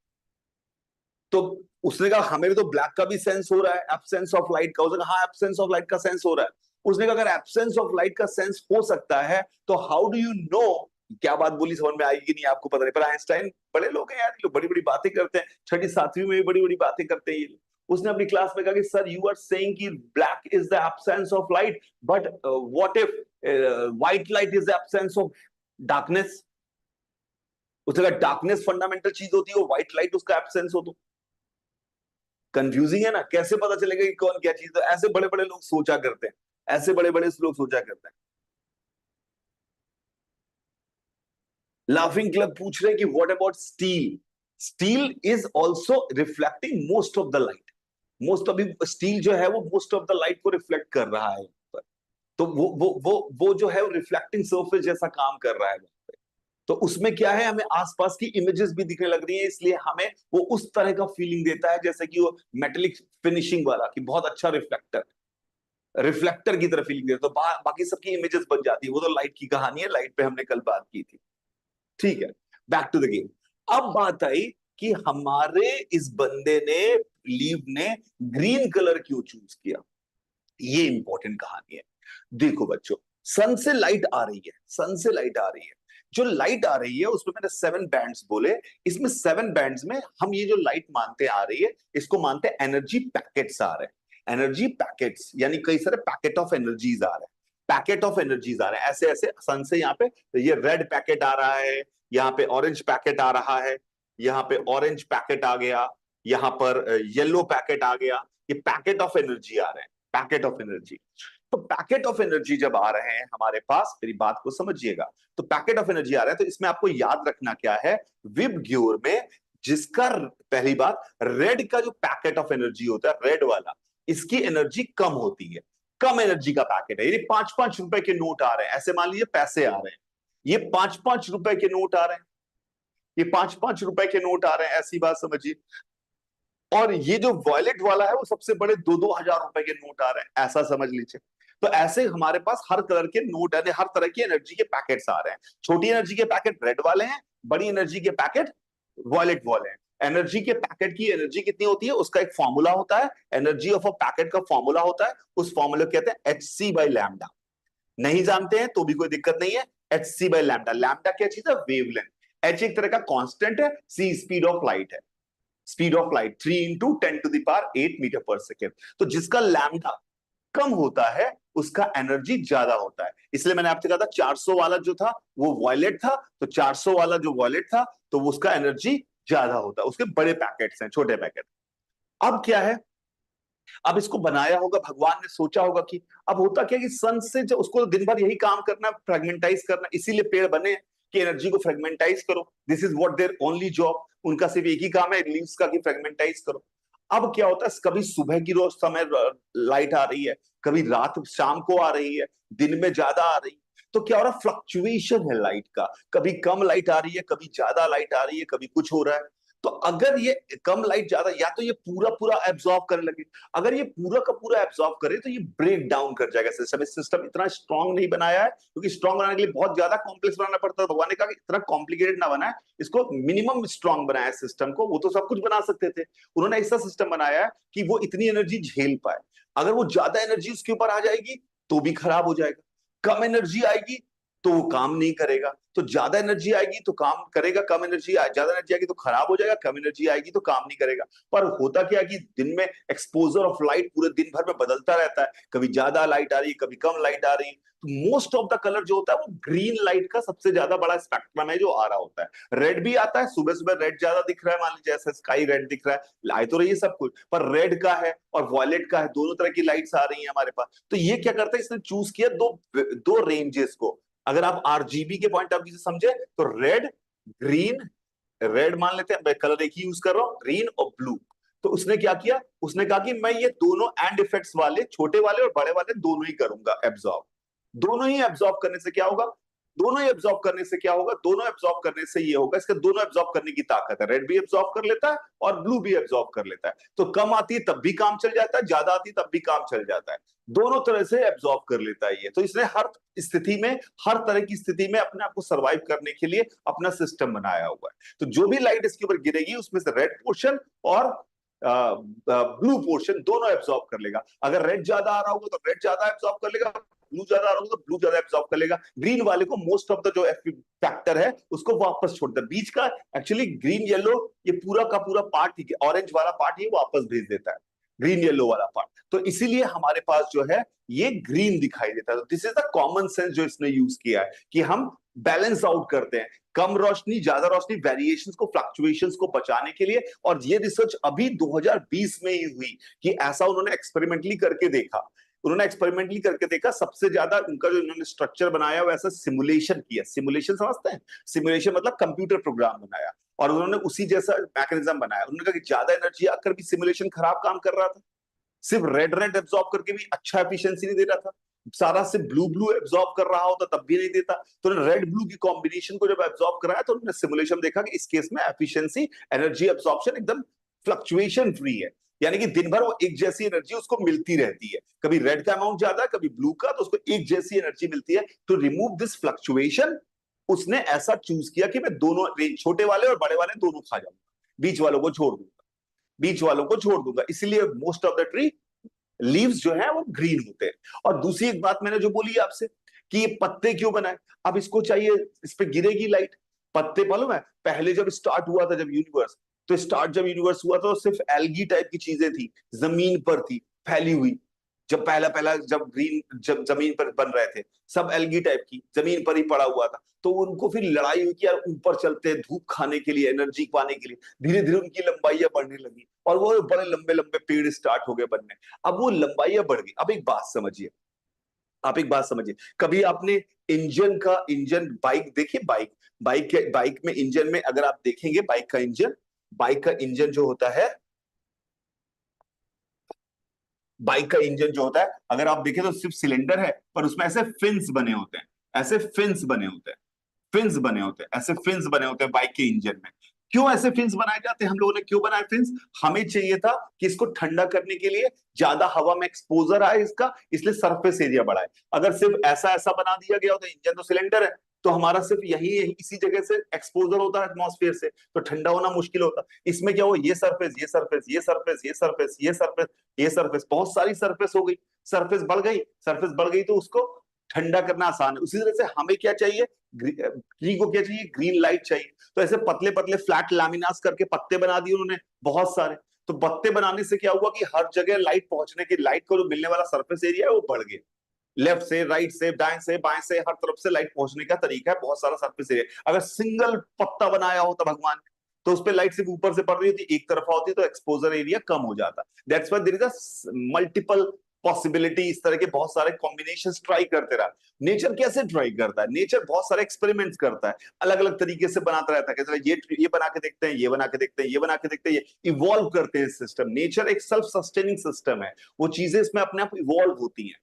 तो उसने कहा हमें भी तो ब्लैक का भी सेंस हो रहा है, एब्सेंस ऑफ लाइट का। उसने कहा हाँ, एब्सेंस ऑफ लाइट का सेंस हो रहा है। उसने कहा अगर एब्सेंस ऑफ लाइट का सेंस हो सकता है तो हाउ डू यू नो? क्या बात बोली, समझ में आएगी नहीं आपको पता नहीं, पर आइंस्टाइन बड़े लोग हैं यार, ये लोग बड़ी बड़ी बातें करते हैं, छठी सातवीं में भी बड़ी बड़ी बातें करते हैं ये लोग। उसने अपनी क्लास में कहा कि सर यू आर सेइंग कि black is the absence of light, but what if white light is the absence of darkness? उसने कहा डार्कनेस फंडामेंटल चीज होती है, व्हाइट लाइट उसका एब्सेंस हो तो कंफ्यूजिंग है ना। कैसे पता चलेगा कि कौन क्या चीज? तो ऐसे बड़े बड़े लोग सोचा करते हैं, ऐसे बड़े बड़े लोग सोचा करते हैं। लाफिंग क्लब पूछ रहे हैं कि what about steel? Steel is also reflecting most of the light. Most अभी स्टील जो है वो मोस्ट ऑफ द लाइट को रिफ्लेक्ट कर रहा है ऊपर। तो वो जो है वो रिफ्लेक्टिंग सरफेस जैसा काम कर रहा है। तो उसमें क्या है, हमें आसपास की इमेजेस भी दिखने लग रही है, इसलिए हमें वो उस तरह का फीलिंग देता है जैसे कि वो मेटेलिक फिनिशिंग वाला, कि बहुत अच्छा रिफ्लेक्टर, रिफ्लेक्टर की तरह फीलिंग देता है। तो बाकी सबकी इमेजेस बन जाती है। वो तो लाइट की कहानी है, लाइट पे हमने कल बात की थी। ठीक है, बैक टू द गेम। अब बात आई कि हमारे इस बंदे ने, लीव ने ग्रीन कलर क्यों चूज किया। ये इंपॉर्टेंट कहानी है। देखो बच्चों, सन से लाइट आ रही है, सन से लाइट आ रही है। जो लाइट आ रही है उसमें मैंने 7 बैंड्स बोले। इसमें 7 बैंड्स में हम ये जो लाइट मानते आ रही है इसको मानते हैं एनर्जी पैकेट्स आ रहे हैं। एनर्जी पैकेट्स यानी कई सारे पैकेट ऑफ एनर्जीज आ रहे हैं, पैकेट ऑफ एनर्जीज आ रहे हैं ऐसे ऐसे सन से। यहाँ पे तो ये रेड पैकेट आ रहा है, यहाँ पे ऑरेंज पैकेट आ रहा है, यहाँ पे ऑरेंज पैकेट आ गया, यहाँ पर येलो पैकेट आ गया। ये पैकेट ऑफ एनर्जी आ रहे हैं, पैकेट ऑफ एनर्जी। तो पैकेट ऑफ एनर्जी जब आ रहे हैं हमारे पास, मेरी बात को समझिएगा, तो पैकेट ऑफ एनर्जी आ रहे हैं, तो इसमें आपको याद रखना क्या है, विबग्योर में जिसका, पहली बात, रेड का जो पैकेट ऑफ एनर्जी होता है, रेड वाला, इसकी एनर्जी कम होती है, कम एनर्जी का पैकेट है। ये 5-5 रुपए के नोट आ रहे हैं, ऐसे मान लीजिए पैसे आ रहे हैं, ये 5-5 रुपए के नोट आ रहे हैं, ये 5-5 रुपए के नोट आ रहे हैं, ऐसी बात समझिए। और ये जो वॉयलेट वाला है वो सबसे बड़े 2-2 हजार रुपए के नोट आ रहे हैं, ऐसा समझ लीजिए। तो ऐसे हमारे पास हर कलर के नोट, यानी हर तरह की एनर्जी के पैकेट्स आ रहे हैं। छोटी एनर्जी के पैकेट रेड वाले हैं, बड़ी एनर्जी के पैकेट वॉयलेट वाले हैं। एनर्जी के पैकेट की एनर्जी कितनी होती है, उसका एक फॉर्मूला होता है, एनर्जी ऑफ अ पैकेट का फॉर्मूला होता है, उस फॉर्मूले कहते हैं hc/λ। नहीं जानते हैं तो भी कोई दिक्कत नहीं है, hc/λ। लैम्डा क्या चीज है, वेवलेंथ। h एक तरह का कांस्टेंट है, c स्पीड ऑफ लाइट है, स्पीड ऑफ लाइट 3 × 10⁸ मीटर पर सेकेंड। तो जिसका लैम्डा कम होता है उसका एनर्जी ज्यादा होता है। इसलिए मैंने आपसे कहा था 400 वाला जो था वो वॉयलेट था, तो 400 वाला जो वॉयलेट था तो उसका एनर्जी ज्यादा होता है, उसके बड़े पैकेट्स हैं, छोटे पैकेट। अब क्या है, अब इसको बनाया होगा भगवान ने, सोचा होगा कि अब होता क्या कि सन से जो उसको दिन भर यही काम करना, फ्रेगमेंटाइज करना, इसीलिए पेड़ बने कि एनर्जी को फ्रेगमेंटाइज करो, this is what their only job, उनका सिर्फ एक ही काम है लीव्स का कि फ्रेगमेंटाइज करो। अब क्या होता है, कभी सुबह की रोज समय लाइट आ रही है, कभी रात शाम को आ रही है, दिन में ज्यादा आ रही है, तो क्या हो रहा है, फ्लक्चुएशन है लाइट का, कभी कम लाइट आ रही है, कभी ज्यादा लाइट आ रही है, कभी कुछ हो रहा है। तो अगर ये कम लाइट ज्यादा, या तो ये पूरा पूरा एब्जॉर्ब करने लगे, अगर ये पूरा का पूरा एब्जॉर्ब करे तो ये ब्रेक डाउन कर जाएगा सिस्टम। इस सिस्टम इतना स्ट्रांग नहीं बनाया है, क्योंकि स्ट्रांग बनाने के लिए बहुत ज्यादा कॉम्प्लेक्स बनाना पड़ता है। भगवान ने कहा कि इतना कॉम्प्लिकेटेड ना बनाए, इसको मिनिमम स्ट्रांग बनाया सिस्टम को। वो तो सब कुछ बना सकते थे, उन्होंने ऐसा सिस्टम बनाया है कि वो इतनी एनर्जी झेल पाए। अगर वो ज्यादा एनर्जी उसके ऊपर आ जाएगी तो भी खराब हो जाएगा, कम एनर्जी आएगी तो वो काम नहीं करेगा, तो ज्यादा एनर्जी आएगी तो काम करेगा, कम एनर्जी ज्यादा एनर्जी आएगी तो खराब हो जाएगा, कम एनर्जी आएगी तो काम नहीं करेगा। पर होता क्या कि दिन में एक्सपोजर ऑफ लाइट पूरे दिन भर में बदलता रहता है, कभी ज्यादा लाइट आ रही है, कभी कम लाइट आ रही है। तो मोस्ट ऑफ द कलर जो होता है वो ग्रीन लाइट का सबसे ज्यादा बड़ा स्पेक्ट्रम है जो आ रहा होता है। रेड भी आता है, सुबह सुबह रेड ज्यादा दिख रहा है, मान लीजिए ऐसा स्काई रेड दिख रहा है, लाई तो रही है सब कुछ, पर रेड का है और वॉयलेट का है, दोनों तरह की लाइट्स आ रही है हमारे पास। तो ये क्या करता है, इसने चूज किया दो रेंजेस को। अगर आप आरजीबी के पॉइंट ऑफ व्यू से समझे तो रेड, ग्रीन, रेड मान लेते हैं, मैं कलर एक ही यूज कर रहा हूं, ग्रीन और ब्लू। तो उसने क्या किया, उसने कहा कि मैं ये दोनों एंड इफेक्ट्स वाले, छोटे वाले और बड़े वाले दोनों ही करूंगा एब्जॉर्ब। दोनों ही एब्जॉर्ब करने से क्या होगा, दोनों ही एब्जॉर्ब करने से क्या होगा, दोनों एब्जॉर्ब करने से ये होगा, इसके दोनों एब्जॉर्ब करने की ताकत है। रेड भी एब्जॉर्ब कर लेता है और ब्लू भी एब्जॉर्ब कर लेता है। तो कम आती है तब भी काम चल जाता है, ज्यादा आती है तब भी काम चल जाता है, दोनों तरह से एब्जॉर्ब कर लेता है ये। तो इसने हर स्थिति में, हर तरह की स्थिति में अपने आप को सर्वाइव करने के लिए अपना सिस्टम बनाया हुआ है। तो जो भी लाइट इसके ऊपर गिरेगी उसमें से रेड पोर्शन और ब्लू पोर्शन दोनों एब्जॉर्ब कर लेगा। अगर रेड ज्यादा आ रहा होगा तो रेड ज्यादा एब्जॉर्ब कर लेगा, ब्लू ज्यादा आ रहा होगा तो ब्लू ज्यादा एब्जॉर्ब कर लेगा। ग्रीन वाले को मोस्ट ऑफ द जो फैक्टर है उसको वापस छोड़ देता है, बीच का एक्चुअली ग्रीन येलो ये पूरा का पूरा पार्ट, ऑरेंज वाला पार्ट ये वापस भेज देता है, ग्रीन येलो वाला पार्ट। तो इसीलिए हमारे पास जो है ये ग्रीन दिखाई देता है। तो this is the common sense जो इसने यूज किया है कि हम बैलेंस आउट करते हैं, कम रोशनी ज्यादा रोशनी, वेरिएशंस को, फ्लक्चुएशंस को बचाने के लिए। और ये रिसर्च अभी 2020 में ही हुई कि ऐसा उन्होंने एक्सपेरिमेंटली करके देखा, उन्होंने एक्सपेरिमेंटली करके देखा। सबसे ज्यादा उनका जो इन्होंने स्ट्रक्चर बनाया वैसा सिमुलेशन किया। सिमुलेशन समझते हैं, सिमुलेशन मतलब कंप्यूटर प्रोग्राम बनाया और उन्होंने उसी जैसा मैकेनिज्म बनाया। उन्होंने कहा कि ज्यादा एनर्जी आकर भी सिमुलेशन खराब काम कर रहा था, सिर्फ रेड रेड एब्जॉर्ब करके भी अच्छा एफिशिएंसी नहीं दे रहा था, सारा सिर्फ ब्लू ब्लू एब्जॉर्ब कर रहा होता तब भी नहीं देता। तो रेड ब्लू की कॉम्बिनेशन को जब एब्जॉर्ब कराया तो उन्होंने सिमुलेशन देखा कि इस केस में एफिशिएंसी, एनर्जी एब्जॉर्प्शन एकदम फ्लक्चुएशन फ्री है, यानी कि दिन भर वो एक जैसी एनर्जी उसको मिलती रहती है, कभी रेड का अमाउंट ज्यादा कभी ब्लू का, तो उसको एक जैसी एनर्जी मिलती है। टू रिमूव दिस फ्लक्चुएशन उसने ऐसा चूज किया कि मैं दोनों, छोटे वाले और बड़े वाले दोनों खा जाऊंगा, बीच वालों को छोड़ दूंगा, बीच वालों को छोड़ दूंगा। इसलिए most of the tree leaves जो है वो ग्रीन होते हैं। और दूसरी एक बात मैंने जो बोली आपसे कि ये पत्ते क्यों बनाए, अब इसको चाहिए, इस पे गिरेगी लाइट। पत्ते मालूम है पहले जब स्टार्ट हुआ था, जब यूनिवर्स, तो स्टार्ट जब यूनिवर्स हुआ था तो सिर्फ एल्गी टाइप की चीजें थी, जमीन पर थी फैली हुई। जब पहला पहला जब ग्रीन जब जमीन पर बन रहे थे सब एल्गी टाइप की जमीन पर ही पड़ा हुआ था, तो उनको फिर लड़ाई हुई कि यार ऊपर चलते हैं धूप खाने के लिए, एनर्जी पाने के लिए। धीरे धीरे उनकी लंबाइयां बढ़ने लगी और वो बड़े लंबे लंबे पेड़ स्टार्ट हो गए बनने। अब वो लंबाइयां बढ़ गई। अब एक बात समझिए, आप एक बात समझिए, कभी आपने इंजन बाइक देखी? बाइक में इंजन में अगर आप देखेंगे बाइक का इंजन जो होता है, बाइक का इंजन जो होता है अगर आप देखें तो सिर्फ सिलेंडर है, पर उसमें ऐसे फिन्स बने होते हैं, ऐसे फिन्स बने होते हैं, फिन्स बने होते हैं, ऐसे फिन्स बने होते हैं बाइक के इंजन में। क्यों ऐसे फिन्स बनाए जाते हैं? हम लोगों ने क्यों बनाए फिन्स? हमें चाहिए था कि इसको ठंडा करने के लिए ज्यादा हवा में एक्सपोजर आए इसका, इसलिए सरफेस एरिया बढ़ाए। अगर सिर्फ ऐसा ऐसा बना दिया गया होता, इंजन तो सिलेंडर है, तो हमारा सिर्फ यही इसी जगह से एक्सपोजर होता है एटमॉस्फेयर से, तो ठंडा होना मुश्किल होता। इसमें क्या हुआ, ये सरफेस, ये सरफेस, ये सरफेस, ये सरफेस, ये सरफेस, ये सरफेस, बहुत सारी सरफेस हो गई, सरफेस बढ़ गई, सरफेस बढ़ गई तो उसको ठंडा करना आसान है। उसी तरह से हमें क्या चाहिए, ट्री को क्या चाहिए, ग्रीन लाइट चाहिए। तो ऐसे पतले पतले फ्लैट लैमिनास करके पत्ते बना दिए उन्होंने बहुत सारे। तो पत्ते बनाने से क्या हुआ कि हर जगह लाइट पहुंचने की, लाइट को जो मिलने वाला सरफेस एरिया है वो बढ़ गया। लेफ्ट से, राइट से, दाएं से, बाएं से, हर तरफ से लाइट पहुंचने का तरीका है, बहुत सारा सरफेस एरिया। अगर सिंगल पत्ता बनाया होता भगवान ने, तो उस पर लाइट सिर्फ ऊपर से पड़ रही होती, एक तरफा होती, तो एक्सपोजर एरिया कम हो जाता। That's why there is a multiple possibility. इस तरह के बहुत सारे कॉम्बिनेशंस ट्राई करते रहा। नेचर कैसे ट्राई करता है? नेचर बहुत सारे एक्सपेरिमेंट्स करता है, अलग अलग तरीके से बनाता रहता है। कैसे ये बना के देखते हैं, ये बना के देखते हैं, ये बना के देखते हैं, ये इवॉल्व करते हैं सिस्टम। नेचर एक सेल्फ सस्टेनिंग सिस्टम है, वो चीजें इसमें अपने आप इवॉल्व होती हैं।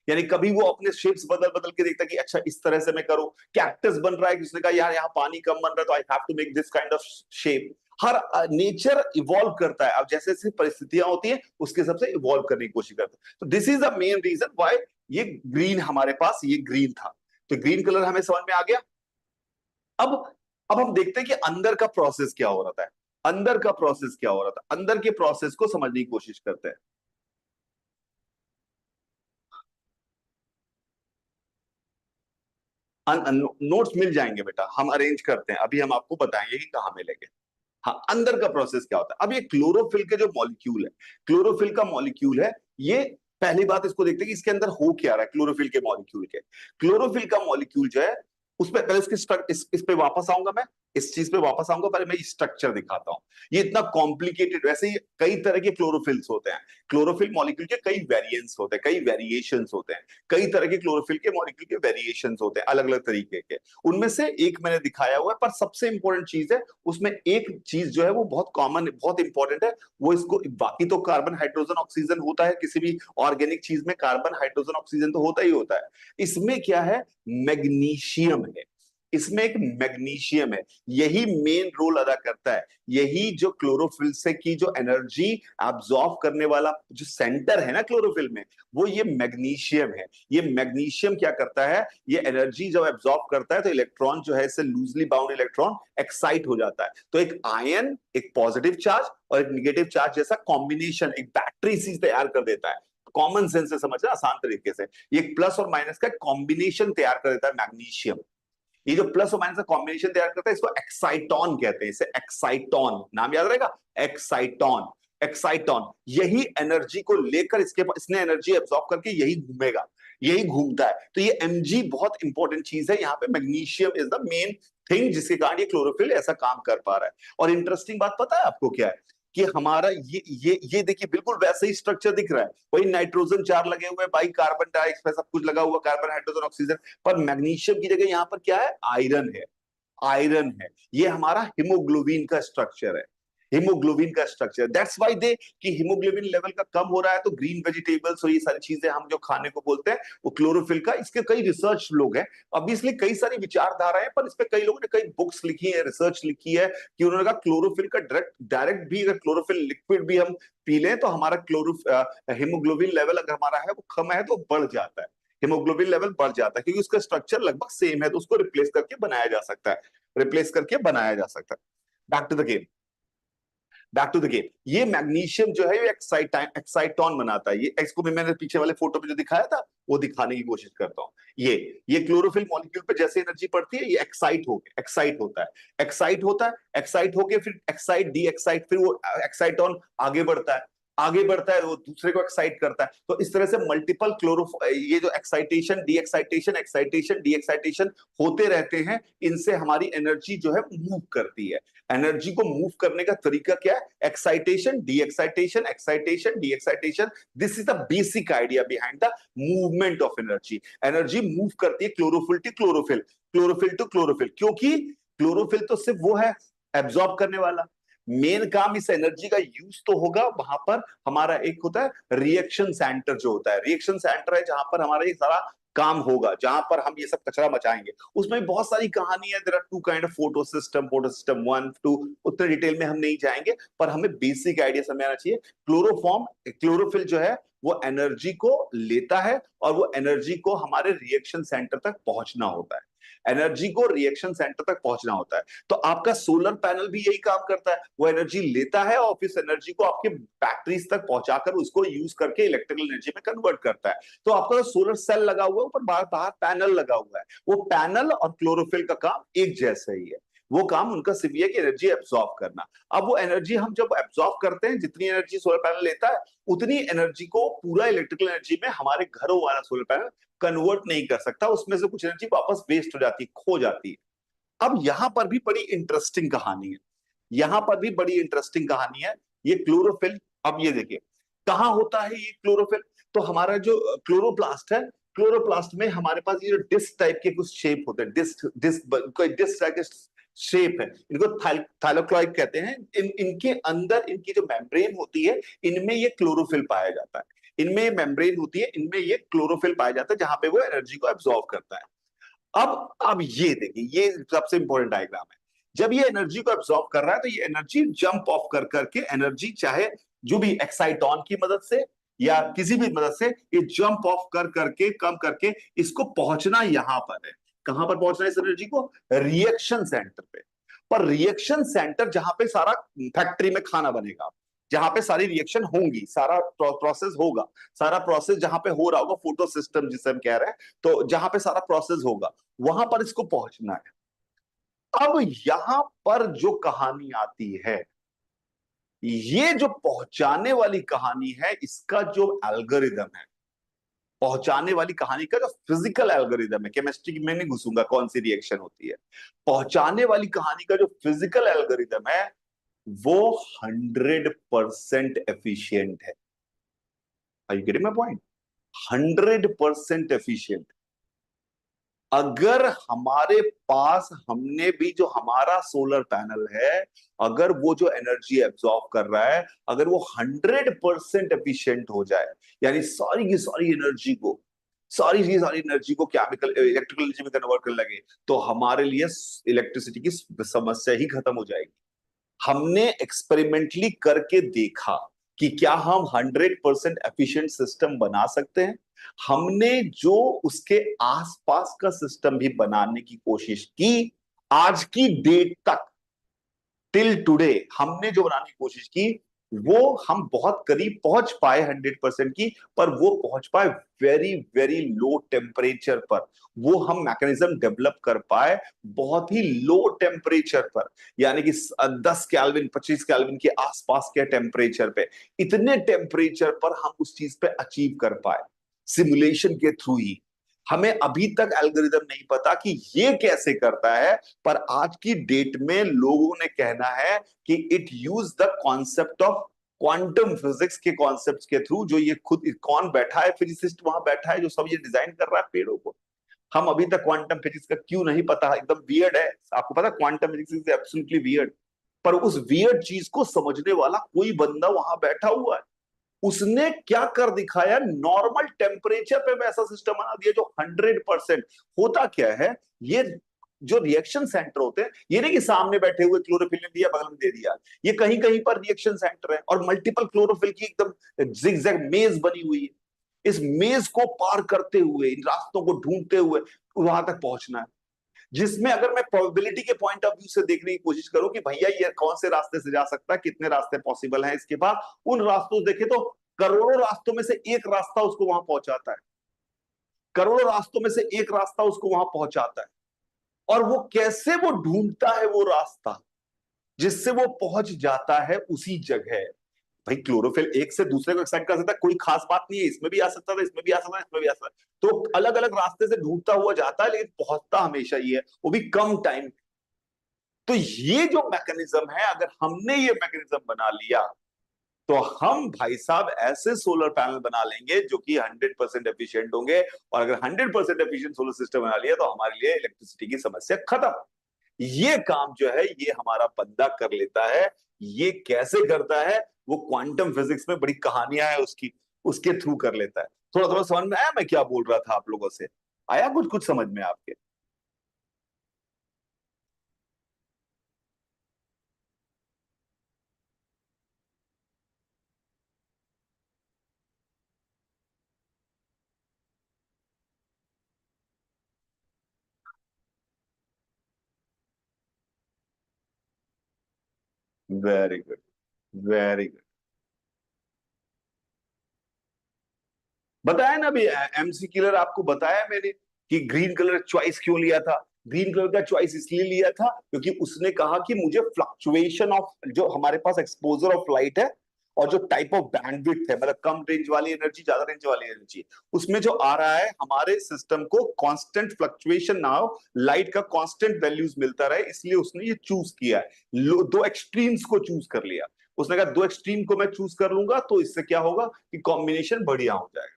यानी कभी वो अपने शेप्स बदल बदल के देखता है कि अच्छा इस तरह से मैं करूं। कैक्टस बन रहा है, किसने कहा यार यहाँ पानी कम बन रहा है, तो I have to make this kind of shape. हर नेचर इवॉल्व करता है, अब जैसे जैसे परिस्थितियां होती हैं उसके हिसाब से इवॉल्व करने की कोशिश करता है। तो this is the main reason why ये ग्रीन हमारे पास, ये ग्रीन था। तो ग्रीन कलर हमें समझ में आ गया। अब अब हम देखते हैं कि अंदर का प्रोसेस क्या हो रहा था। अंदर का प्रोसेस क्या हो रहा था, अंदर के प्रोसेस को समझने की कोशिश करते हैं। नोट्स मिल जाएंगे बेटा, हम अरेंज करते हैं, अभी हम आपको बताएंगे कि कहाँ मिलेंगे। हाँ, अंदर का प्रोसेस क्या होता है। अब ये क्लोरोफिल के जो मॉलिक्यूल है, क्लोरोफिल का मॉलिक्यूल है ये। पहली बात इसको देखते हैं कि इसके अंदर हो क्या रहा है। क्लोरोफिल के मॉलिक्यूल के, क्लोरोफिल का मॉलिक्यूल जो है उसमें पहले उसके इस पे वापस आऊंगा मैं, इस चीज पे वापस आऊंगा, पहले मैं स्ट्रक्चर दिखाता हूं। ये इतना कॉम्प्लिकेटेड, वैसे ही कई तरह के क्लोरोफिल्स होते हैं। क्लोरोफिल मॉलिक्यूल के कई वेरिएंट्स होते हैं, कई वेरिएशंस होते हैं। कई तरह के क्लोरोफिल के मॉलिक्यूल के वेरिएशंस होते हैं, अलग अलग तरीके के। उनमें से एक मैंने दिखाया हुआ है, पर सबसे इंपॉर्टेंट चीज है उसमें, एक चीज जो है वो बहुत कॉमन, बहुत इंपॉर्टेंट है। वो इसको, बाकी तो कार्बन हाइड्रोजन ऑक्सीजन होता है, किसी भी ऑर्गेनिक चीज में कार्बन हाइड्रोजन ऑक्सीजन तो होता ही होता है। इसमें क्या है, मैग्नीशियम है। इसमें एक मैग्नीशियम है, यही मेन रोल अदा करता है। यही जो क्लोरोफिल से की जो एनर्जी एब्जॉर्ब करने वाला जो सेंटर है ना क्लोरोफिल में, वो ये मैग्नीशियम है। ये मैग्नीशियम क्या करता है, ये एनर्जी जब एब्जॉर्ब करता है तो इलेक्ट्रॉन जो है, इससे लूजली बाउंड इलेक्ट्रॉन एक्साइट हो जाता है। तो एक आयन, एक पॉजिटिव चार्ज और एक निगेटिव चार्ज जैसा कॉम्बिनेशन, एक बैटरी सी तैयार कर देता है। कॉमन सेंस से समझना आसान तरीके से, ये प्लस और माइनस का कॉम्बिनेशन तैयार कर देता है मैग्नीशियम। ये जो प्लस और माइनस का कॉम्बिनेशन तैयार करता है इसको एक्साइटॉन कहते हैं। इसे एक्साइटॉन नाम याद रहेगा, एक्साइटॉन। एक्साइटॉन यही एनर्जी को लेकर, इसने एनर्जी एब्जॉर्ब करके यही घूमेगा, यही घूमता है। तो ये एमजी बहुत इंपॉर्टेंट चीज है यहाँ पे। Magnesium is the main thing जिसके कारण ये क्लोरोफिल ऐसा काम कर पा रहा है। और इंटरेस्टिंग बात पता है आपको क्या है, कि हमारा ये देखिए बिल्कुल वैसे ही स्ट्रक्चर दिख रहा है। वही नाइट्रोजन 4 लगे हुए हैं, बाई कार्बन डाइऑक्साइड सब कुछ लगा हुआ, कार्बन हाइड्रोजन ऑक्सीजन। पर मैग्नीशियम की जगह यहाँ पर क्या है, आयरन है। आयरन है, ये हमारा हीमोग्लोबिन का स्ट्रक्चर है। हीमोग्लोबिन का स्ट्रक्चर, दैट्स व्हाई दे कि हीमोग्लोबिन लेवल का कम हो रहा है तो ग्रीन वेजिटेबल्स और ये सारी चीजें हम जो खाने को बोलते हैं वो क्लोरोफिल का, इसके कई रिसर्च लोग हैं। अब इसलिए कई सारी विचारधाराएं हैं, पर इस पे कई लोगों ने कई बुक्स लिखी है, रिसर्च लिखी है, कि उन्होंने कहा क्लोरोफिल का डायरेक्ट भी, अगर क्लोरोफिल लिक्विड भी हम पी लें तो हमारा हीमोग्लोबिन लेवल अगर हमारा है वो कम है तो बढ़ जाता है। हीमोग्लोबिन लेवल बढ़ जाता है क्योंकि उसका स्ट्रक्चर लगभग सेम है, तो उसको रिप्लेस करके बनाया जा सकता है, रिप्लेस करके बनाया जा सकता है। Back to the game, back to the game. ये मैग्नीशियम जो है ये एक्साइटॉन बनाता है। ये इसको भी मैंने पीछे वाले फोटो में जो दिखाया था वो दिखाने की कोशिश करता हूं। ये क्लोरोफिल मॉलिक्यूल पे जैसे एनर्जी पड़ती है ये एक्साइट होता है, एक्साइट होता है, एक्साइट होके फिर एक्साइट डी एक्साइट, फिर वो एक्साइटॉन आगे बढ़ता है। आगे बढ़ता है, वो दूसरे को एक्साइट करता है। तो इस तरह से मल्टीपल ये जो excitation de excitation excitation de excitation होते रहते हैं, इनसे हमारी एनर्जी जो है मूव करती है। एनर्जी को मूव करने का तरीका क्या है? Excitation de excitation excitation de excitation. This is the basic idea behind the movement of energy. Energy move करती है chlorophyll to chlorophyll, chlorophyll to chlorophyll, क्योंकि क्लोरोफिल तो सिर्फ वो है एब्जॉर्ब करने वाला। मेन काम इस एनर्जी का यूज तो होगा वहां पर, हमारा एक होता है रिएक्शन सेंटर जो होता है, रिएक्शन सेंटर है जहां पर हमारा ये सारा काम होगा, जहां पर हम ये सब कचरा मचाएंगे। उसमें बहुत सारी कहानी है। There are two kind of photo system 1 2, उतने डिटेल में हम नहीं जाएंगे, पर हमें बेसिक आइडिया समझ आना चाहिए। क्लोरोफॉर्म क्लोरोफिल जो है वो एनर्जी को लेता है और वो एनर्जी को हमारे रिएक्शन सेंटर तक पहुंचना होता है। एनर्जी को रिएक्शन सेंटर तक पहुंचना होता है। तो आपका सोलर पैनल भी यही काम करता है, वो एनर्जी लेता है और फिर एनर्जी को आपके बैटरीज तक पहुंचाकर उसको यूज करके इलेक्ट्रिकल एनर्जी में कन्वर्ट करता है। तो आपका सोलर सेल लगा हुआ है, ऊपर बाहर बाहर पैनल लगा हुआ है, वो पैनल और क्लोरोफिल का काम एक जैसा ही है। वो काम उनका सिर्फ है कि एनर्जी एब्सॉर्ब करना। अब वो एनर्जी हम जब एब्सॉर्ब करते हैं, जितनी एनर्जी सोलर पैनल लेता है, उतनी एनर्जी को पूरा इलेक्ट्रिकल एनर्जी में हमारे घरों वाला सोलर पैनल कन्वर्ट नहीं कर सकता। उसमें से कुछ एनर्जी वापस वेस्ट हो जाती है, खो जाती है। अब यहां पर भी बड़ी इंटरेस्टिंग कहानी है, यहां पर भी बड़ी इंटरेस्टिंग कहानी है। ये क्लोरोफिल, अब ये देखिए कहां होता है ये क्लोरोफिल। तो हमारा जो क्लोरोप्लास्ट है, क्लोरोप्लास्ट में हमारे पास ये जो डिस्क टाइप के कुछ शेप होते हैं, डिस्क डिस्क कोई डिस्क टाइप के शेप है, इनको थाइलोक्लाइड कहते हैं। इनके अंदर इनकी जो मेम्ब्रेन होती है, इनमें ये क्लोरोफिल पाया जाता है। इनमें मेम्ब्रेन होती है, इनमें ये क्लोरोफिल पाया जाता है, जहां पे वो एनर्जी को एब्सॉर्ब करता है। अब ये देखिए, ये सबसे इंपॉर्टेंट डायग्राम है। जब ये एनर्जी को एब्सॉर्ब कर रहा है, तो ये एनर्जी जंप ऑफ कर करके, एनर्जी चाहे जो भी एक्साइटॉन की मदद से या किसी भी मदद से, ये जंप ऑफ कर करके कम करके इसको पहुंचना यहां पर है। कहां पर पहुंचना है इस एनर्जी को? रिएक्शन सेंटर पे। पर रिएक्शन सेंटर जहां पे सारा फैक्ट्री में खाना बनेगा, जहां पे सारी रिएक्शन होंगी, सारा प्रोसेस होगा, सारा प्रोसेस जहां पे हो रहा होगा, फोटो सिस्टम जिसे हम कह रहे हैं, तो जहां पे सारा प्रोसेस होगा, वहां पर इसको पहुंचना है। अब यहां पर जो कहानी आती है, ये जो पहुंचाने वाली कहानी है, इसका जो एल्गोरिदम है, पहुंचाने वाली कहानी का जो फिजिकल एल्गोरिदम है, केमिस्ट्री में नहीं घुसूंगा कौन सी रिएक्शन होती है, पहुंचाने वाली कहानी का जो फिजिकल एल्गोरिदम है, वो 100% एफिशिएंट है। Are you getting my point? 100% efficient. अगर हमारे पास, हमने भी जो हमारा सोलर पैनल है, अगर वो जो एनर्जी एब्सॉर्ब कर रहा है, अगर वो 100% एफिशिएंट हो जाए, यानी सारी की सारी एनर्जी को केमिकल इलेक्ट्रिकल एनर्जी में कन्वर्ट करने लगे, तो हमारे लिए इलेक्ट्रिसिटी की समस्या ही खत्म हो जाएगी। हमने एक्सपेरिमेंटली करके देखा कि क्या हम 100% एफिशिएंट सिस्टम बना सकते हैं। हमने जो उसके आसपास का सिस्टम भी बनाने की कोशिश की, आज की डेट तक, टिल टुडे, हमने जो बनाने की कोशिश की, वो हम बहुत करीब पहुंच पाए 100% की, पर वो पहुंच पाए वेरी वेरी लो टेम्परेचर पर। वो हम मैकेनिज्म डेवलप कर पाए बहुत ही लो टेम्परेचर पर, यानी कि 10 केल्विन 25 केल्विन के आसपास के टेम्परेचर पे, इतने टेम्परेचर पर हम उस चीज पे अचीव कर पाए सिमुलेशन के थ्रू ही। हमें अभी तक एल्गोरिदम नहीं पता कि ये कैसे करता है, पर आज की डेट में लोगों ने कहना है कि it use the concept of quantum physics के कॉन्सेप्ट के थ्रू। जो ये खुद कौन बैठा है, फिजिसिस्ट वहां बैठा है जो सब ये डिजाइन कर रहा है पेड़ों को। हम अभी तक क्वांटम फिजिक्स का क्यों नहीं पता, एकदम वियर्ड है। आपको पता quantum physics is absolutely weird, पर उस वियर्ड चीज को समझने वाला कोई बंदा वहां बैठा हुआ है। उसने क्या कर दिखाया, नॉर्मल टेम्परेचर पे वैसा सिस्टम बना दिया जो 100%। होता क्या है, ये जो रिएक्शन सेंटर होते हैं, ये नहीं कि सामने बैठे हुए क्लोरोफिल ने दिया बगल में दे दिया, ये कहीं कहीं पर रिएक्शन सेंटर है और मल्टीपल क्लोरोफिल की एकदम जिगजैग मेज बनी हुई है। इस मेज को पार करते हुए, इन रास्तों को ढूंढते हुए वहां तक पहुंचना है, जिसमें अगर मैं प्रोबेबिलिटी के पॉइंट ऑफ व्यू से देखने की कोशिश करूं कि भैया ये कौन से रास्ते से जा सकता है, कितने रास्ते पॉसिबल हैं इसके पास, उन रास्तों देखे तो करोड़ों रास्तों में से एक रास्ता उसको वहां पहुंचाता है, करोड़ों रास्तों में से एक रास्ता उसको वहां पहुंचाता है। और वो कैसे वो ढूंढता है वो रास्ता जिससे वो पहुंच जाता है उसी जगह। भाई क्लोरोफिल एक से दूसरे को एक्साइट कर सकता है, कोई खास बात नहीं है, इसमें भी आ सकता था, इसमें भी आ सकता है, इसमें भी आ सकता है। तो अलग अलग रास्ते से ढूंढता हुआ जाता है, लेकिन पहुंचता हमेशा ये है, वो भी कम टाइम। तो ये जो मैकेनिज्म है, अगर हमने ये मैकेनिज्म बना लिया, तो हम भाई साहब ऐसे सोलर पैनल बना लेंगे जो कि 100% एफिशिएंट होंगे। और अगर 100% एफिशिएंट सोलर सिस्टम बना लिया, तो हमारे लिए इलेक्ट्रिसिटी की समस्या खत्म। ये काम जो है ये हमारा बंदा कर लेता है। ये कैसे करता है, वो क्वांटम फिजिक्स में बड़ी कहानियां है उसकी, उसके थ्रू कर लेता है। थोड़ा थोड़ा समझ में आया मैं क्या बोल रहा था आप लोगों से? आया कुछ कुछ समझ में आपके? Very good, very good. बताया ना अभी, एमसी किलर आपको बताया मैंने कि ग्रीन कलर चॉइस क्यों लिया था। ग्रीन कलर का चॉइस इसलिए लिया था क्योंकि उसने कहा कि मुझे फ्लक्चुएशन ऑफ जो हमारे पास एक्सपोजर ऑफ लाइट है, और जो टाइप ऑफ बैंडविड्थ है, मतलब कम रेंज वाली एनर्जी, ज्यादा रेंज वाली एनर्जी, उसमें जो आ रहा है हमारे सिस्टम को कांस्टेंट फ्लक्चुएशन ना हो, लाइट का कांस्टेंट वैल्यूज मिलता रहे, इसलिए उसने ये चूज किया है। दो एक्सट्रीम्स को चूज कर लिया। उसने कहा दो एक्सट्रीम को मैं चूज कर लूंगा तो इससे क्या होगा कि कॉम्बिनेशन बढ़िया हो जाएगा।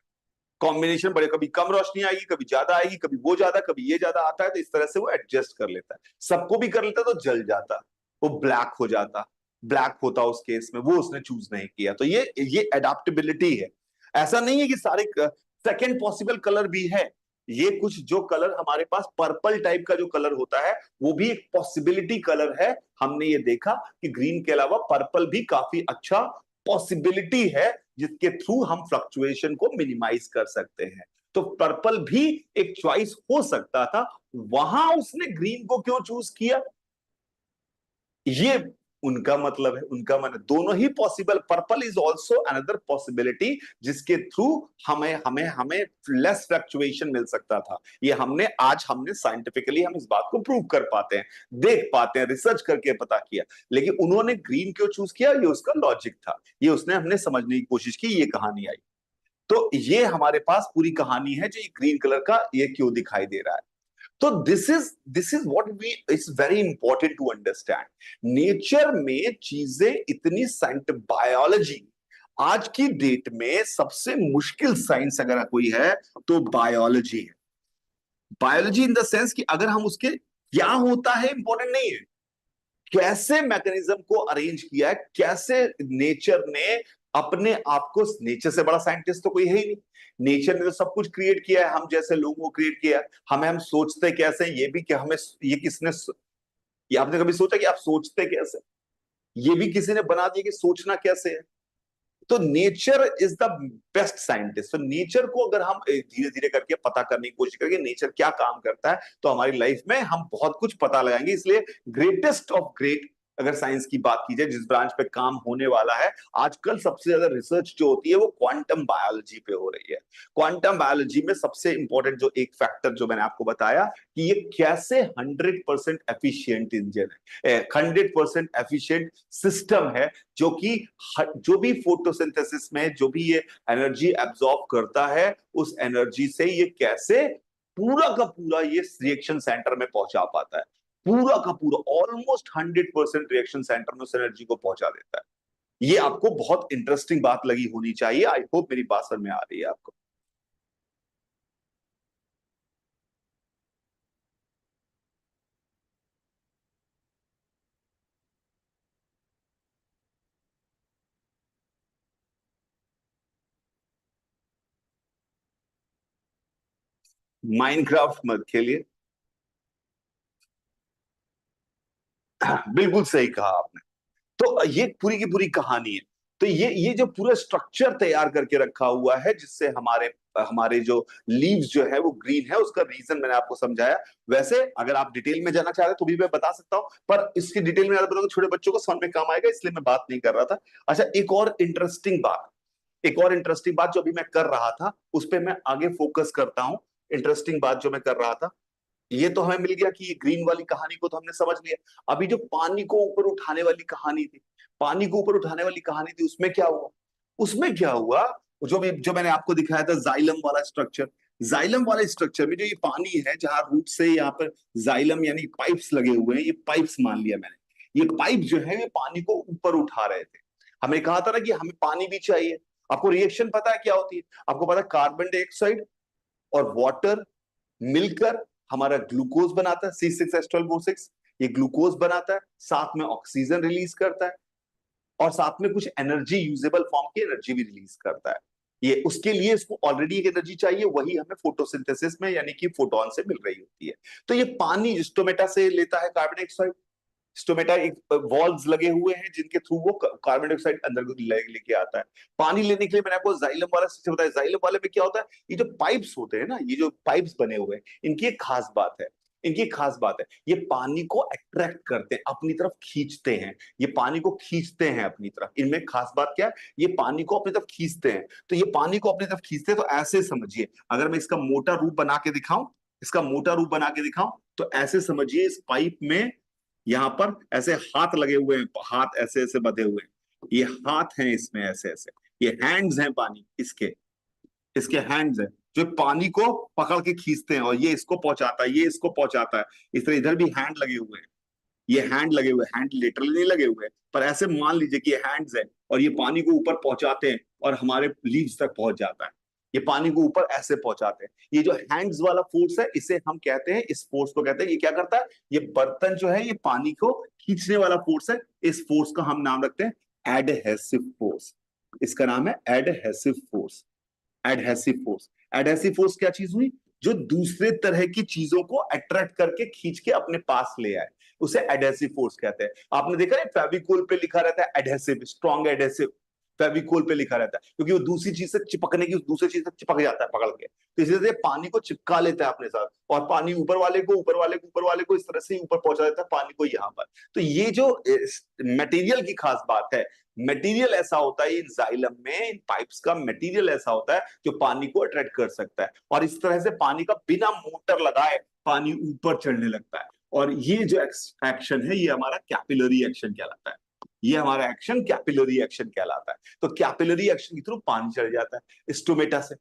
कॉम्बिनेशन बड़े, कभी कम रोशनी आएगी, कभी ज्यादा आएगी, कभी वो ज्यादा, कभी ये ज्यादा आता है, तो इस तरह से वो एडजस्ट कर लेता है। सबको भी कर लेता तो जल जाता, वो ब्लैक हो जाता, ब्लैक होता उस केस में, वो उसने चूज नहीं किया। तो ये एडाप्टेबिलिटी है। ऐसा नहीं है कि सारे सेकंड पॉसिबल कलर भी है। ये कुछ जो कलर हमारे पास पर्पल टाइप का जो कलर होता है, वो भी एक पॉसिबिलिटी कलर है। हमने ये देखा कि ग्रीन के अलावा पर्पल भी काफी अच्छा पॉसिबिलिटी है, जिसके थ्रू हम फ्लक्चुएशन को मिनिमाइज कर सकते हैं। तो पर्पल भी एक चॉइस हो सकता था। वहां उसने ग्रीन को क्यों चूज किया, ये उनका मतलब है, उनका मन है। दोनों ही possible, purple is also another possibility जिसके थ्रू हमें हमें हमें लेस फ्लक्चुएशन मिल सकता था। ये हमने साइंटिफिकली हम इस बात को प्रूव कर पाते हैं, देख पाते हैं, रिसर्च करके पता किया। लेकिन उन्होंने ग्रीन क्यों चूज किया, ये उसका लॉजिक था, ये उसने हमने समझने की कोशिश की, ये कहानी आई। तो ये हमारे पास पूरी कहानी है, जो ये ग्रीन कलर का ये क्यों दिखाई दे रहा है। तो this is what we it's very important to understand. Nature में चीजें इतनी साइंट बायोलॉजी, आज की डेट में सबसे मुश्किल साइंस अगर कोई है तो बायोलॉजी है। बायोलॉजी इन द सेंस कि अगर हम उसके क्या होता है इंपॉर्टेंट नहीं है, कैसे मैकेनिज्म को अरेंज किया है, कैसे नेचर ने अपने आप को, नेचर से बड़ा साइंटिस्ट तो कोई है ही नहीं। नेचर ने तो सब कुछ क्रिएट किया है, हम जैसे लोगों को क्रिएट किया है। हम सोचते कैसे हैं, ये भी कि हमें ये किसने, ये आपने कभी सोचा कि आप सोचते कैसे? ये भी किसी ने बना दिया कि सोचना कैसे है। तो nature is the best scientist. तो नेचर को अगर हम धीरे धीरे करके पता करने की कोशिश करेंगे नेचर क्या काम करता है, तो हमारी लाइफ में हम बहुत कुछ पता लगाएंगे। इसलिए ग्रेटेस्ट ऑफ ग्रेट, अगर साइंस की बात की जाए, जिस ब्रांच पे काम होने वाला है आजकल सबसे ज्यादा रिसर्च जो होती है, वो क्वांटम बायोलॉजी पे हो रही है। क्वांटम बायोलॉजी में सबसे इंपॉर्टेंट जो एक फैक्टर जो मैंने आपको बताया कि ये कैसे 100% एफिशिएंट इंजन है, 100% एफिशिएंट सिस्टम है, जो कि जो भी फोटोसिंथेसिस में जो भी ये एनर्जी एब्जॉर्ब करता है, उस एनर्जी से ये कैसे पूरा का पूरा ये रिएक्शन सेंटर में पहुंचा पाता है। पूरा का पूरा ऑलमोस्ट 100% रिएक्शन सेंटर में उस एनर्जी को पहुंचा देता है। ये आपको बहुत इंटरेस्टिंग बात लगी होनी चाहिए। आई होप मेरी बात समझ में आ रही है आपको। माइनक्राफ्ट मत खेलिए। बिल्कुल सही कहा आपने। तो ये पूरी की पूरी कहानी है। तो ये जो पूरा स्ट्रक्चर तैयार करके रखा हुआ है, जिससे हमारे हमारे जो लीव्स जो है वो ग्रीन है, उसका रीजन मैंने आपको समझाया। वैसे अगर आप डिटेल में जाना चाह रहे हैं तो भी मैं बता सकता हूं, पर इसकी डिटेल में ज्यादा बताऊंगा छोटे बच्चों को समझ में काम आएगा, इसलिए मैं बात नहीं कर रहा था। अच्छा, एक और इंटरेस्टिंग बात जो अभी मैं कर रहा था, उस पर मैं आगे फोकस करता हूं। इंटरेस्टिंग बात जो मैं कर रहा था, ये तो हमें मिल गया कि ये ग्रीन वाली कहानी को तो हमने समझ लिया। अभी जो पानी को ऊपर उठाने वाली कहानी थी, पानी को ऊपर उठाने वाली कहानी थी, उसमें क्या हुआ? उसमें क्या हुआ, जो मैंने आपको दिखाया था जाइलम वाला स्ट्रक्चर, जाइलम वाले स्ट्रक्चर में जो ये पानी है, जहां रूट से यहाँ पर जाइलम यानी पाइप्स लगे हुए हैं, ये पाइप्स मान लिया मैंने, ये पाइप जो है ये पानी को ऊपर उठा रहे थे। हमें कहा था ना कि हमें पानी भी चाहिए। आपको रिएक्शन पता है क्या होती है? आपको पता है कार्बन डाइऑक्साइड और वाटर मिलकर हमारा ग्लूकोज बनाता है, C6H12O6। ये ग्लूकोज बनाता है, साथ में ऑक्सीजन रिलीज करता है, और साथ में कुछ एनर्जी, यूजेबल फॉर्म की एनर्जी भी रिलीज करता है। ये उसके लिए इसको ऑलरेडी एक एनर्जी चाहिए, वही हमें फोटोसिंथेसिस में यानी कि फोटोन से मिल रही होती है। तो ये पानी स्टोमेटा से लेता है कार्बन डाइऑक्साइड। स्टोमेटा एक वॉल्व्स लगे हुए हैं जिनके थ्रू वो कार्बन डाइऑक्साइड अंदर को लेके आता है। पानी लेने के लिए मैंने आपको जाइलम वाला सिस्टम बताया। जाइलम वाले में क्या होता है, ये जो पाइप्स होते हैं ना, ये जो पाइप्स बने हुए हैं, इनकी एक खास बात है, इनकी एक खास बात है, ये पानी को अट्रैक्ट करते हैं, अपनी तरफ खींचते हैं। ये पानी को खींचते हैं अपनी तरफ। इनमें खास बात क्या है, ये पानी को अपनी तरफ खींचते हैं। तो ये पानी को अपनी तरफ खींचते हैं, तो ऐसे समझिए, अगर मैं इसका मोटा रूप बना के दिखाऊं, इसका मोटा रूप बना के दिखाऊं, तो ऐसे समझिए इस पाइप में यहां पर ऐसे हाथ लगे हुए हैं, हाथ ऐसे ऐसे बंधे हुए हैं, ये हाथ हैं इसमें ऐसे ऐसे, ये हैंड्स हैं पानी इसके, इसके हैंड्स हैं जो पानी को पकड़ के खींचते हैं, और ये इसको पहुंचाता है, ये इसको पहुंचाता है। इस तरह इधर भी हैंड लगे हुए हैं, ये हैंड लगे हुए, हैंड लिटरली नहीं लगे हुए, पर ऐसे मान लीजिए कि ये हैंड्स है, और ये पानी को ऊपर पहुंचाते हैं और हमारे लीव्स तक पहुंच जाता है। ये पानी को ऊपर ऐसे पहुंचाते हैं। ये जो हैंड्स वाला फोर्स है, इसे हम कहते हैं, इस फोर्स को कहते हैं, ये क्या करता है, ये बर्तन जो है ये पानी को खींचने वाला फोर्स है। इस फोर्स का हम नाम रखते हैं एडहेसिव फोर्स। इसका नाम है adhesive force. Adhesive force, adhesive force क्या चीज हुई, जो दूसरे तरह की चीजों को अट्रैक्ट करके खींच के अपने पास ले आए, उसे एडहेसिव फोर्स कहते हैं। आपने देखा है फेविकोल पे लिखा रहता है एडहेसिव, स्ट्रॉन्ग एडहेसिव, फेविकोल पे लिखा रहता है, क्योंकि वो दूसरी चीज से चिपकने की, दूसरी चीज से चिपक जाता है पकड़ के, तो इसलिए पानी को चिपका लेता है अपने साथ, और पानी ऊपर वाले को, ऊपर वाले को, ऊपर वाले को इस तरह से ऊपर पहुंचा देता है पानी को यहाँ पर। तो ये जो मटेरियल की खास बात है, मटेरियल ऐसा होता है इन जाइलम में, इन पाइप्स का मटेरियल ऐसा होता है जो पानी को अट्रैक्ट कर सकता है, और इस तरह से पानी का बिना मोटर लगाए पानी ऊपर चढ़ने लगता है। और ये जो एक्शन है, ये हमारा कैपिलरी एक्शन कहलाता है। ये हमारा एक्शन कैपिलरी एक्शन कहलाता है। तो कैपिलरी एक्शन के थ्रू पानी चढ़ जाता है स्टोमेटा से।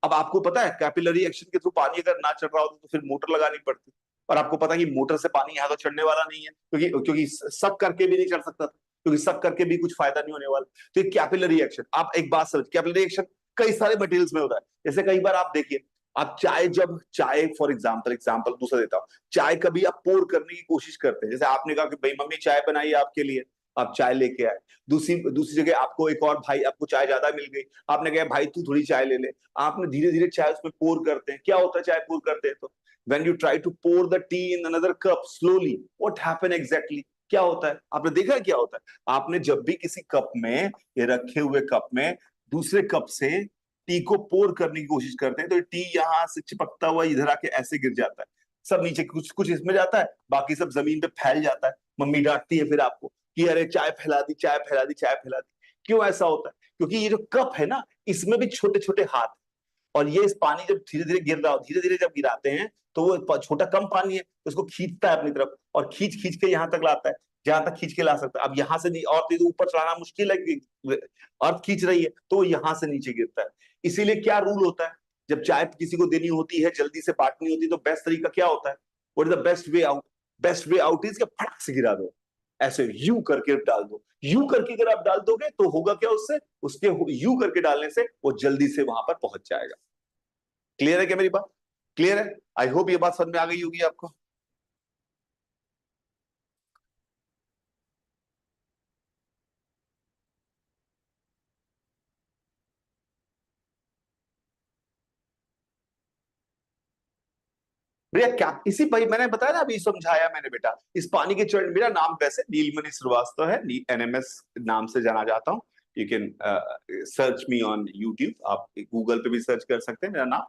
अब आपको पता है कैपिलरी एक्शन के थ्रू पानी अगर ना चढ़ रहा होता तो फिर मोटर लगानी पड़ती, और आपको पता है कि मोटर से पानी यहाँ तो चढ़ने वाला नहीं है, क्योंकि सक करके भी नहीं चढ़ सकता था, क्योंकि सक करके भी कुछ फायदा नहीं होने वाला। तो ये कैपिलरी एक्शन, आप एक बात समझ, कैपिलरी एक्शन कई सारे मटेरियल्स में होता है। जैसे कई बार आप देखिए, आप चाय, जब चाय फॉर एग्जाम्पल, एग्जाम्पल दूसरा देता हूँ, चाय कभी आप पोर करने की कोशिश करते हैं, जैसे आपने कहा कि भाई मम्मी चाय बनाई आपके लिए, आप चाय लेके आए। दूसरी दूसरी जगह आपको एक और भाई, आपको चाय ज्यादा मिल गई, आपने कहा भाई तू थोड़ी चाय ले ले, आपने धीरे धीरे चाय उसमें पोर करते हैं। क्या होता है चाय पोर करते हैं तो, when you try to pour the tea in another cup slowly, what happen exactly, क्या होता है, आपने देखा है क्या होता है? आपने जब भी किसी कप में, ये रखे हुए कप में दूसरे कप से टी को पोर करने की कोशिश करते हैं, तो टी यहां से चिपकता हुआ इधर आके ऐसे गिर जाता है, सब नीचे, कुछ कुछ इसमें जाता है, बाकी सब जमीन पे फैल जाता है। मम्मी डांटती है फिर आपको कि अरे चाय फैला दी, चाय फैला दी, चाय फैला दी। क्यों ऐसा होता है? क्योंकि ये जो कप है ना, इसमें भी छोटे छोटे हाथ, और ये इस पानी जब धीरे धीरे गिर रहा हो, धीरे धीरे जब गिराते हैं, तो वो छोटा कम पानी है, तो उसको खींचता है अपनी तरफ, और खींच खींच के यहाँ तक लाता है, जहां तक खींच के ला सकता है। अब यहाँ से नहीं, और तो ऊपर चढ़ाना मुश्किल है, अर्थ खींच रही है, तो यहाँ से नीचे गिरता है। इसीलिए क्या रूल होता है, जब चाय किसी को देनी होती है, जल्दी से बांटनी होती है, तो बेस्ट तरीका क्या होता है, what is the best way out? Best way out is फटक से गिरा दो, ऐसे यू करके डाल दो। यू करके अगर आप डाल दोगे तो होगा क्या, उससे, उसके यू करके डालने से वो जल्दी से वहां पर पहुंच जाएगा। क्लियर है क्या मेरी बात? क्लियर है? आई होप ये बात समझ में आ गई होगी आपको। भैया क्या, इसी भाई मैंने बताया ना, अभी समझाया मैंने बेटा, इस पानी के चरण, मेरा नाम वैसे नीलमणि श्रीवास्तव है, एनएमएस नाम से जाना जाता हूँ। You can search me on YouTube, आप गूगल पे भी सर्च कर सकते हैं, मेरा नाम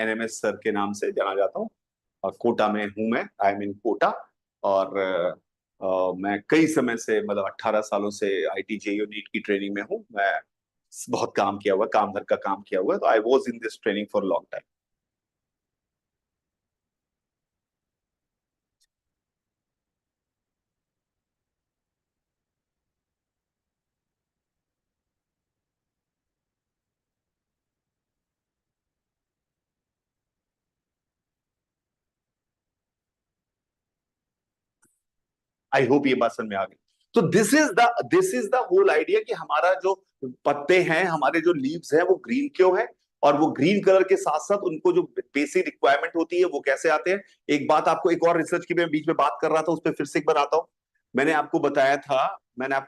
एनएमएस सर के नाम से जाना जाता हूँ। और कोटा में हूँ मैं, आई एम इन कोटा। और मैं कई समय से, मतलब 18 सालों से आईटी जेईई नीट की ट्रेनिंग में हूँ मैं। बहुत काम किया हुआ, काम भर का काम किया हुआ है, तो I was in this training for long time. I hope ये बात समझ में आ गई। तो this is the whole idea कि हमारा जो पत्ते हैं, हमारे जो लीव्स हैं, वो ग्रीन क्यों है, और वो ग्रीन कलर के साथ साथ उनको जो बेसिक रिक्वायरमेंट होती है वो कैसे आते हैं। एक बात आपको, एक और रिसर्च की मैं बीच में बात कर रहा था, उस पर फिर से एक बार आता हूं। मैंने आपको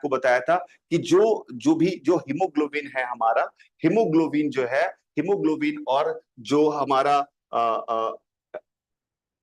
बताया था कि जो हीमोग्लोबिन है हमारा, हीमोग्लोबिन जो है, हीमोग्लोबिन और जो हमारा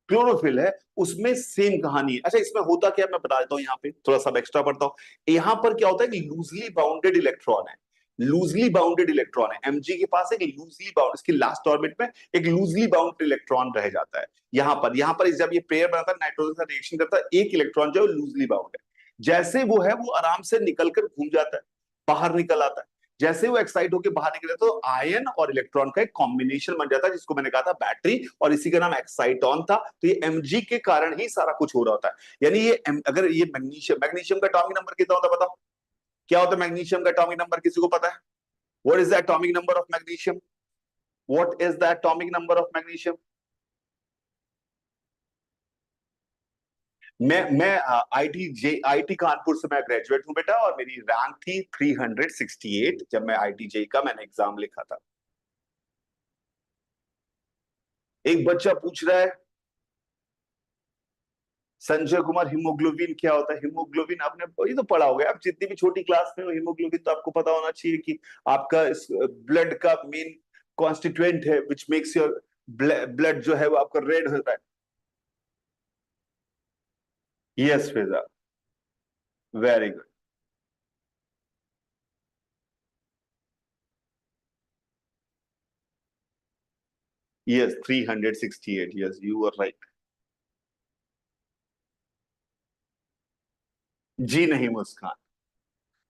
क्लोरोफिल है, उसमें सेम कहानी है। अच्छा, इसमें होता क्या है मैं बता देता हूँ, यहाँ पे थोड़ा सा एक्स्ट्रा पढ़ता हूँ। यहाँ पर क्या होता है कि लूजली बाउंडेड इलेक्ट्रॉन है, लूजली बाउंडेड इलेक्ट्रॉन है, एमजी के पास एक लूजली बाउंड, इसकी लास्ट ऑर्बिट में एक लूजली बाउंडेड इलेक्ट्रॉन रह जाता है। यहाँ पर जब ये पेयर बनाता है, नाइट्रोजन का रिएक्शन करता है, एक इलेक्ट्रॉन जो है लूजली बाउंड है। जैसे वो है, वो आराम से निकलकर घूम जाता है, बाहर निकल आता है। जैसे वो एक्साइट होकर बाहर निकले तो आयन और इलेक्ट्रॉन का एक कॉम्बिनेशन बन जाता है, जिसको मैंने कहा था बैटरी, और इसी का नाम एक्साइटॉन था। तो ये एमजी के कारण ही सारा कुछ हो रहा होता है। यानी ये अगर ये मैग्नीशियम मैग्नीशियम का एटॉमिक नंबर कितना होता है बताओ? क्या होता है मैग्नीशियम का एटॉमिक नंबर, किसी को पता है? What is the atomic number of magnesium? What is the atomic number of magnesium? मैं आईटी कानपुर से मैं ग्रेजुएट हूं बेटा, और मेरी रैंक थी 368 जब मैं आईटी जेई का मैंने एग्जाम लिखा था। एक बच्चा पूछ रहा है, संजय कुमार, हीमोग्लोबिन क्या होता है? हीमोग्लोबिन आपने ये तो पढ़ा होगा, आप जितनी भी छोटी क्लास में हो, हीमोग्लोबिन तो आपको पता होना चाहिए कि आपका ब्लड का मेन कॉन्स्टिट्यूएंट है, विच मेक्स योर ब्लड जो है वो आपका रेड होता है। Yes Fiza, very good. Yes 368, yes you are right. जी नहीं मुस्कान,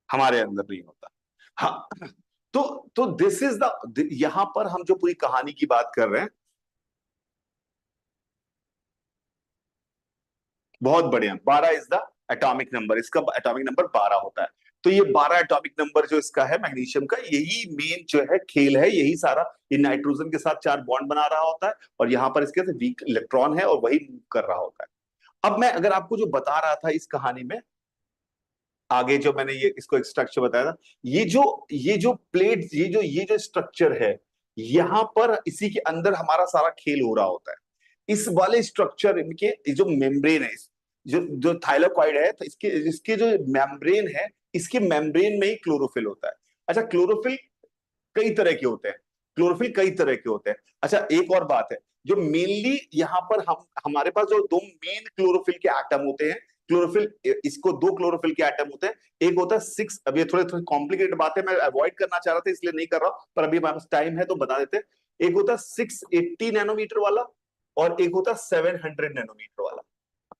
हमारे अंदर नहीं होता। हाँ, तो दिस इज द, यहां पर हम जो पूरी कहानी की बात कर रहे हैं, बहुत बढ़िया, 12 इज द एटॉमिक नंबर, इसका एटॉमिक नंबर 12 होता है। तो ये 12 एटॉमिक नंबर जो इसका है मैग्नीशियम का, यही मेन जो है खेल है, यही सारा। ये नाइट्रोजन के साथ 4 बॉन्ड बना रहा होता है, और यहाँ पर इसके वीक इलेक्ट्रॉन है और वही मूव कर रहा होता है। अब मैं अगर आपको जो बता रहा था इस कहानी में, आगे जो मैंने ये इसको एक स्ट्रक्चर बताया था, ये जो प्लेट, ये जो स्ट्रक्चर है, यहाँ पर इसी के अंदर हमारा सारा खेल हो रहा होता है। इस वाले स्ट्रक्चर, इनके जो मेम्ब्रेन है, जो जो थाइलाकॉइड है, तो इसके जो मेम्ब्रेन है, इसके मेम्ब्रेन में ही क्लोरोफिल होता है। अच्छा, क्लोरोफिल कई तरह के होते हैं, क्लोरोफिल कई तरह के होते हैं। अच्छा, एक और बात है, जो मेनली यहाँ पर हमारे पास जो दो मेन क्लोरोफिल के एटम होते हैं, क्लोरोफिल, इसको दो क्लोरोफिल के एटम होते हैं। एक होता है सिक्स, अब ये थोड़े थोड़ी कॉम्प्लिकेटेड बात है, मैं अवॉइड करना चाह रहा था इसलिए नहीं कर रहा हूं, पर अभी हमारे पास टाइम है तो बता देते हैं। एक होता है 680 नैनोमीटर वाला, और एक होता है 700 नैनोमीटर वाला।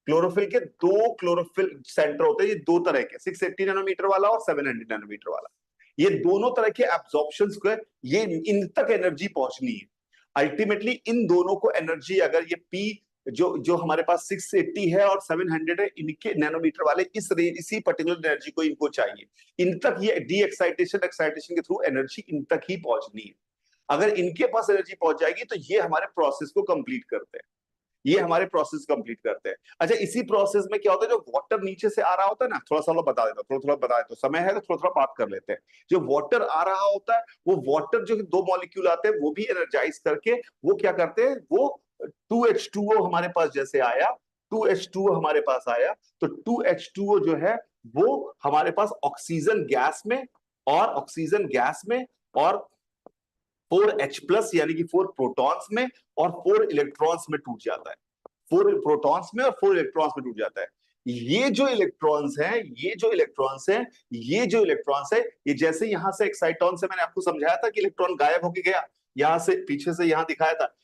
क्लोरोफिल के दो क्लोरोफिल सेंटर होते हैं, ये दो तरह के, 680 नैनोमीटर वाला और 700 नैनोमीटर वाला। ये दोनों तरह के एब्जॉर्प्शन को, ये इन तक एनर्जी पहुंचनी है। अल्टीमेटली इन दोनों को एनर्जी, अगर ये पी जो जो हमारे पास 680 है और 700 है, इनके नैनोमीटर वाले इस रेंज, इसी पर्टिकुलर एनर्जी को इनको चाहिए। इन तक ये डी एक्साइटेशन एक्साइटेशन के थ्रू एनर्जी इन तक ही पहुंचनी है। अगर इनके पास एनर्जी पहुंच जाएगी तो ये हमारे प्रोसेस को कंप्लीट करते हैं, ये हमारे प्रोसेस कंप्लीट करते हैं। अच्छा, इसी प्रोसेस में क्या होता है, जो वाटर नीचे से आ रहा होता है ना, थोड़ा सा बता देता हूँ, थोड़ा थोड़ा बता देता हूँ, समय है तो थोड़ा थोड़ा बात कर लेते हैं। जो वाटर आ रहा होता है, वो वाटर जो दो मॉलिक्यूल आते हैं, वो भी एनर्जाइज करके वो क्या करते हैं, वो 2H2O हमारे पास जैसे आया, 2H2O हमारे पास आया, तो 2H2O जो है वो हमारे पास ऑक्सीजन गैस में, और ऑक्सीजन गैस में, और 4H+ यानी कि 4 प्रोटॉन्स में और 4 इलेक्ट्रॉन्स में टूट जाता है। 4 प्रोटॉन्स में और 4 इलेक्ट्रॉन्स में टूट जाता है। ये जो इलेक्ट्रॉन्स हैं, ये जैसे यहां से एक्साइटॉन से मैंने आपको समझाया था कि इलेक्ट्रॉन गायब होके गया, यहां से पीछे से यहां दिखाया था,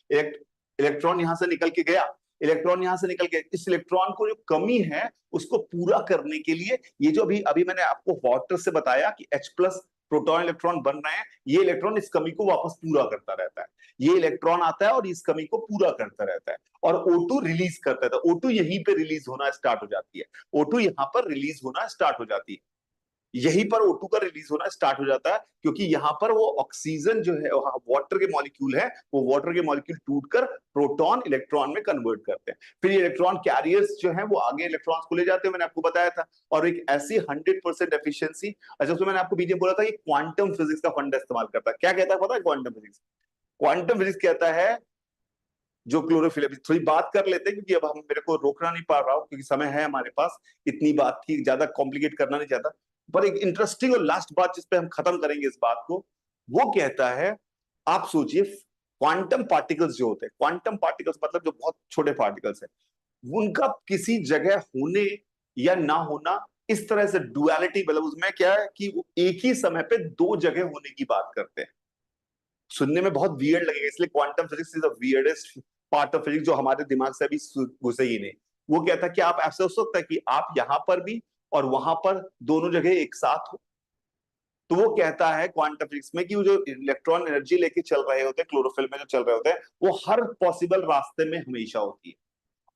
इलेक्ट्रॉन यहां से निकल के गया, इलेक्ट्रॉन यहां से निकल के, इस इलेक्ट्रॉन को जो कमी है उसको पूरा करने के लिए, ये जो अभी अभी मैंने आपको वाटर से बताया कि H+ प्रोटॉन इलेक्ट्रॉन बन रहे हैं, ये इलेक्ट्रॉन इस कमी को वापस पूरा करता रहता है। ये इलेक्ट्रॉन आता है और इस कमी को पूरा करता रहता है, और O2 रिलीज करता है। तो O2 यहीं पे रिलीज होना स्टार्ट हो जाती है, O2 यहां पर रिलीज होना स्टार्ट हो जाती है। यहीं पर O2 का रिलीज होना स्टार्ट हो जाता है, क्योंकि यहाँ पर वो ऑक्सीजन जो है, वाटर के मॉलिक्यूल है, वो वाटर के मॉलिक्यूल टूटकर प्रोटॉन इलेक्ट्रॉन में कन्वर्ट करते हैं। फिर ये इलेक्ट्रॉन कैरियर्स जो है वो आगे इलेक्ट्रॉन्स को ले जाते हैं, मैंने आपको बताया था। और एक ऐसी 100% एफिशिएंसी, अच्छा उसमें मैंने आपको बीच में बोला था कि क्वांटम फिजिक्स का फंडा इस्तेमाल करता है। क्या कहता है पता है क्वांटम फिजिक्स? क्वांटम फिजिक्स कहता है जो क्लोरोफिल, अभी थोड़ी बात कर लेते हैं क्योंकि अब हम, मेरे को रोकना नहीं पा रहा हूं क्योंकि समय है हमारे पास, इतनी बात थी, ज्यादा कॉम्प्लिकेट करना नहीं चाहता। पर एक इंटरेस्टिंग और लास्ट बात जिस पे हम खत्म करेंगे इस बात को, वो कहता है, आप सोचिए, क्वांटम पार्टिकल्स जो होते हैं, क्वांटम पार्टिकल्स मतलब जो बहुत छोटे पार्टिकल्स है, उनका किसी जगह होने या ना होना, इस तरह से डुअलिटी, मतलब उसमें क्या है कि वो एक ही समय पे दो जगह होने की बात करते हैं। सुनने में बहुत वियर्ड लगेगा, इसलिए quantum physics is the weirdest part of physics जो हमारे दिमाग से अभी घुसे ही नहीं। वो कहता है कि आप ऐसा हो सकता है कि आप यहां पर भी और वहां पर दोनों जगह एक साथ हो। तो वो कहता है क्वांटम फिजिक्स में कि वो जो इलेक्ट्रॉन एनर्जी लेके चल रहे होते हैं, क्लोरोफिल में जो चल रहे होते हैं, वो हर पॉसिबल रास्ते में हमेशा होती है।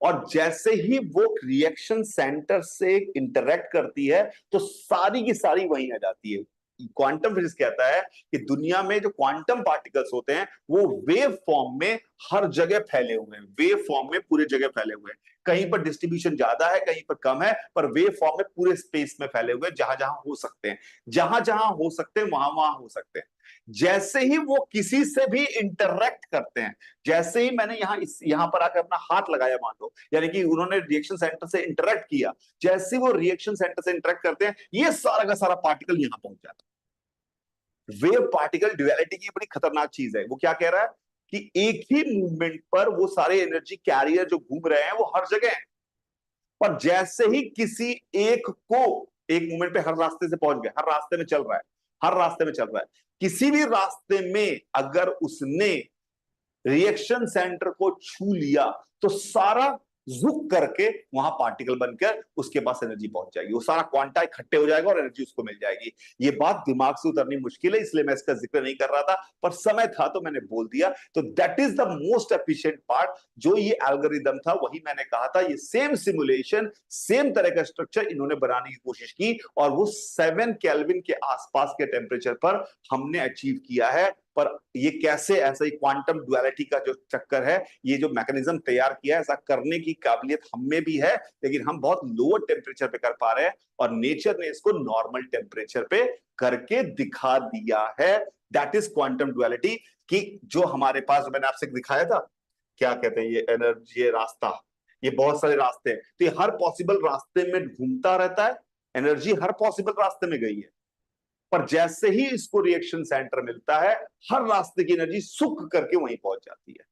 और जैसे ही वो रिएक्शन सेंटर से इंटरेक्ट करती है तो सारी की सारी वहीं आ जाती है। क्वांटम फिजिक्स कहता है कि दुनिया में जो क्वांटम पार्टिकल्स होते हैं वो वेव फॉर्म में हर जगह फैले हुए हैं, वेव फॉर्म में पूरे जगह फैले हुए हैं। कहीं पर डिस्ट्रीब्यूशन ज्यादा है, कहीं पर कम है, पर वेव फॉर्म में पूरे स्पेस में फैले हुए हैं, जहां जहां हो सकते हैं, जहां जहां हो सकते हैं वहां वहां हो सकते हैं। जैसे ही वो किसी से भी इंटरेक्ट करते हैं, जैसे ही मैंने यहां पर आकर अपना हाथ लगाया मान लो, यानी कि उन्होंने रिएक्शन सेंटर से इंटरेक्ट किया, जैसे वो रिएक्शन सेंटर से इंटरेक्ट करते हैं, ये सारा का सारा पार्टिकल यहां पहुंच जाता है। वेव पार्टिकल ड्युअलिटी की बड़ी खतरनाक चीज है। वो क्या कह रहा है कि एक ही मूवमेंट पर वो सारे एनर्जी कैरियर जो घूम रहे हैं वो हर जगह है, पर जैसे ही किसी एक को, एक मूवमेंट पे हर रास्ते से पहुंच गया, हर रास्ते में चल रहा है, हर रास्ते में चल रहा है, किसी भी रास्ते में अगर उसने रिएक्शन सेंटर को छू लिया तो सारा जुक करके वहां पार्टिकल बनकर उसके पास एनर्जी पहुंच जाएगी, वो सारा क्वांटा इकट्ठे हो जाएगा और एनर्जी उसको मिल जाएगी। ये बात दिमाग से उतरनी मुश्किल है, इसलिए मैं इसका जिक्र नहीं कर रहा था, पर समय था तो मैंने बोल दिया। तो that is the most efficient part, जो ये एल्गोरिदम था वही मैंने कहा था, ये सेम सिमुलेशन, सेम तरह का स्ट्रक्चर इन्होंने बनाने की कोशिश की, और वो 7 केल्विन के आसपास के टेम्परेचर पर हमने अचीव किया है। पर ये कैसे, ऐसा ही क्वांटम डुअलिटी का जो चक्कर है, ये जो मैकेनिज्म तैयार किया है, ऐसा करने की काबिलियत हम में भी है, लेकिन हम बहुत लोअर टेम्परेचर पे कर पा रहे हैं, और नेचर ने इसको नॉर्मल टेम्परेचर पे करके दिखा दिया है। That is quantum duality. कि जो हमारे पास, मैंने आपसे दिखाया था, क्या कहते हैं, ये एनर्जी, ये रास्ता, ये बहुत सारे रास्ते हैं, तो ये हर पॉसिबल रास्ते में घूमता रहता है, एनर्जी हर पॉसिबल रास्ते में गई है, पर जैसे ही इसको रिएक्शन सेंटर मिलता है, हर रास्ते की एनर्जी सुख करके वहीं पहुंच जाती है,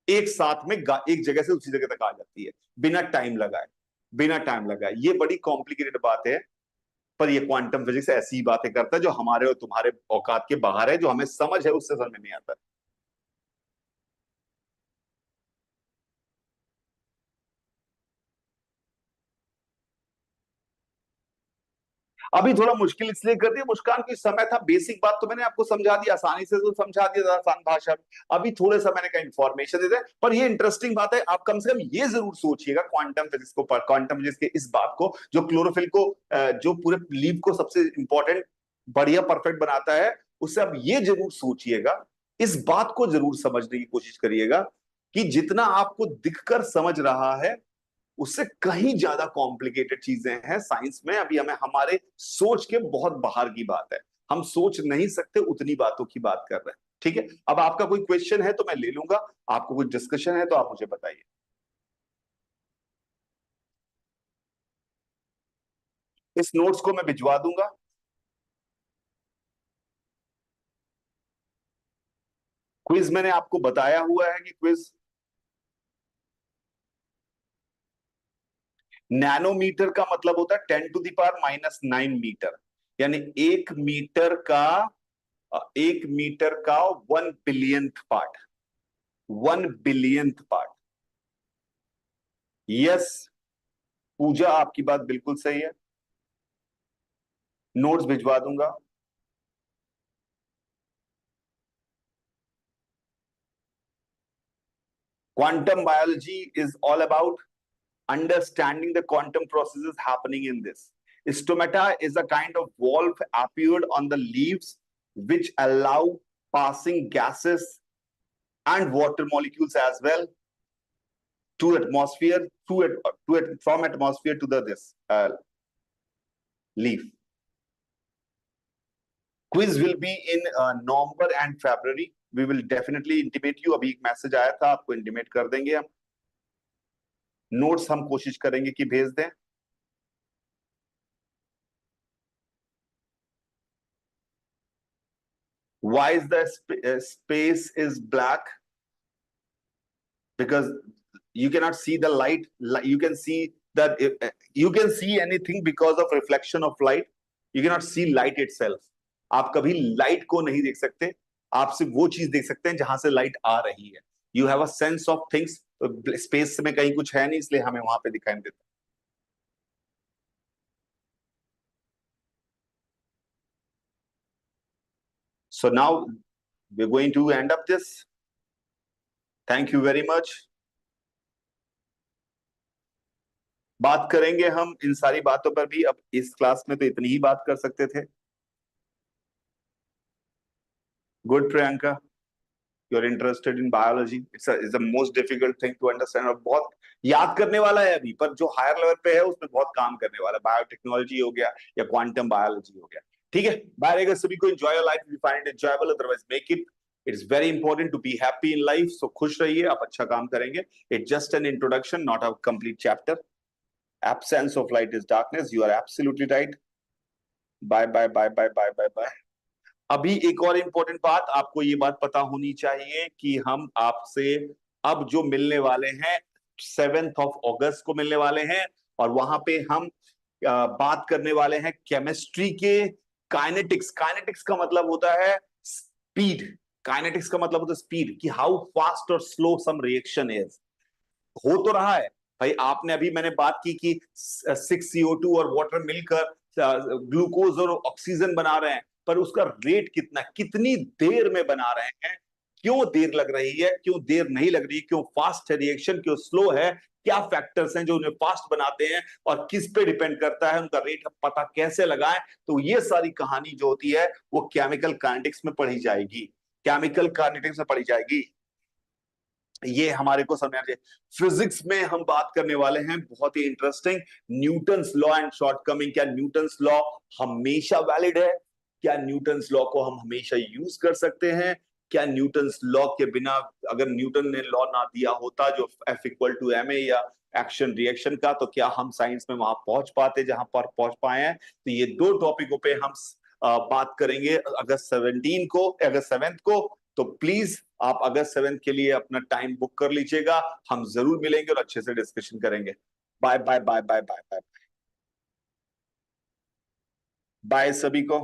एक साथ में एक जगह से दूसरी जगह तक आ जाती है, बिना टाइम लगाए, बिना टाइम लगाए। ये बड़ी कॉम्प्लिकेटेड बात है, पर ये क्वांटम फिजिक्स ऐसी बातें करता है जो हमारे और तुम्हारे औकात के बाहर है, जो हमें समझ है उससे समझ में नहीं आता। अभी थोड़ा मुश्किल इसलिए कर दिया मुस्कान की, समय था, बेसिक बात तो मैंने आपको समझा दी, आसानी से तो समझा दिया आसान भाषा में। अभी थोड़े सा मैंने कहा इंफॉर्मेशन दे दे, पर ये इंटरेस्टिंग बात है, आप कम से कम ये जरूर सोचिएगा क्वांटम फिजिक्स को, क्वांटम फिजिक्स के इस बात को, जो क्लोरोफिल को, जो पूरे लीव को सबसे इंपॉर्टेंट, बढ़िया, परफेक्ट बनाता है, उससे आप ये जरूर सोचिएगा, इस बात को जरूर समझने की कोशिश करिएगा कि जितना आपको दिखकर समझ रहा है, उससे कहीं ज्यादा कॉम्प्लिकेटेड चीजें हैं साइंस में। अभी हमें हमारे सोच के बहुत बाहर की बात है, हम सोच नहीं सकते उतनी बातों की बात कर रहे हैं। ठीक है, अब आपका कोई क्वेश्चन है तो मैं ले लूंगा, आपको कोई डिस्कशन है तो आप मुझे बताइए। इस नोट्स को मैं भिजवा दूंगा। क्विज मैंने आपको बताया हुआ है कि क्विज नैनोमीटर का मतलब होता है 10⁻⁹ यानी 1 मीटर का 1 billionth part, 1 billionth part. Yes, Pooja आपकी बात बिल्कुल सही है, नोट्स भिजवा दूंगा। Quantum biology is all about understanding the quantum processes happening in this. Stomata is a kind of valve appeared on the leaves which allow passing gases and water molecules as well to atmosphere from atmosphere to the this leaf. Quiz will be in November and February. We will definitely intimate you. अभी एक मैसेज आया था, आपको इंटीमेट कर देंगे हम. नोट्स हम कोशिश करेंगे कि भेज दें. Why is the space is black? Because you cannot see the light. You can see that you can see anything because of reflection of light. You cannot see light itself. आप कभी लाइट को नहीं देख सकते. आप सिर्फ वो चीज देख सकते हैं जहां से लाइट आ रही है. You have a sense of things. Space में कहीं कुछ है नहीं, इसलिए हमें वहां पे दिखाई देता. So now we're going to end up this. Thank you very much. बात करेंगे हम इन सारी बातों पर भी. अब इस क्लास में तो इतनी ही बात कर सकते थे. Good Priyanka, you're interested in biology. It's the most difficult thing to understand. और बहुत याद करने वाला है अभी, पर जो हायर लेवल पे है उसमें बहुत काम करने वाला है. बायोटेक्नोलॉजी हो गया या क्वांटम बायोलॉजी हो गया. ठीक है, बाय रहेगा सभी को. Enjoy your life, you find enjoyable, otherwise make it. It's very important to be happy in life. So खुश रहिए, आप अच्छा काम करेंगे. It's just an introduction, not a complete chapter. Absence of light is darkness. You are absolutely right. Bye bye bye bye bye bye bye. अभी एक और इंपॉर्टेंट बात, आपको ये बात पता होनी चाहिए कि हम आपसे अब जो मिलने वाले हैं 7th of August को मिलने वाले हैं. और वहां पे हम बात करने वाले हैं केमिस्ट्री के काइनेटिक्स. काइनेटिक्स का मतलब होता है स्पीड. काइनेटिक्स का मतलब होता है स्पीड, कि हाउ फास्ट और स्लो सम रिएक्शन इज. हो तो रहा है भाई. आपने अभी मैंने बात की कि 6 CO2 और वाटर मिलकर ग्लूकोज और ऑक्सीजन बना रहे हैं, पर उसका रेट कितना, कितनी देर में बना रहे हैं, क्यों देर लग रही है, क्यों देर नहीं लग रही, क्यों फास्ट है रिएक्शन, क्यों स्लो है, क्या फैक्टर्स हैं जो उन्हें फास्ट बनाते हैं और किस पे डिपेंड करता है, उनका रेट पता कैसे लगाएं. तो ये सारी कहानी जो होती है वो केमिकल काइनेटिक्स में पढ़ी जाएगी. केमिकल काइनेटिक्स में पढ़ी जाएगी. ये हमारे को समझना चाहिए. फिजिक्स में हम बात करने वाले हैं बहुत ही interesting, Newton's law and shortcoming. क्या न्यूटन्स लॉ हमेशा वैलिड है? क्या न्यूटन्स लॉ को हम हमेशा यूज कर सकते हैं? क्या न्यूटन्स लॉ के बिना, अगर न्यूटन ने लॉ ना दिया होता जो F=ma या एक्शन रिएक्शन का, तो क्या हम साइंस में वहां पहुंच पाते जहां पर पहुंच पाए हैं? तो ये दो टॉपिकों पे हम बात करेंगे अगस्त 7th को. तो प्लीज आप अगस्त 7th के लिए अपना टाइम बुक कर लीजिएगा. हम जरूर मिलेंगे और अच्छे से डिस्कशन करेंगे. Bye bye bye bye bye bye bye सभी को.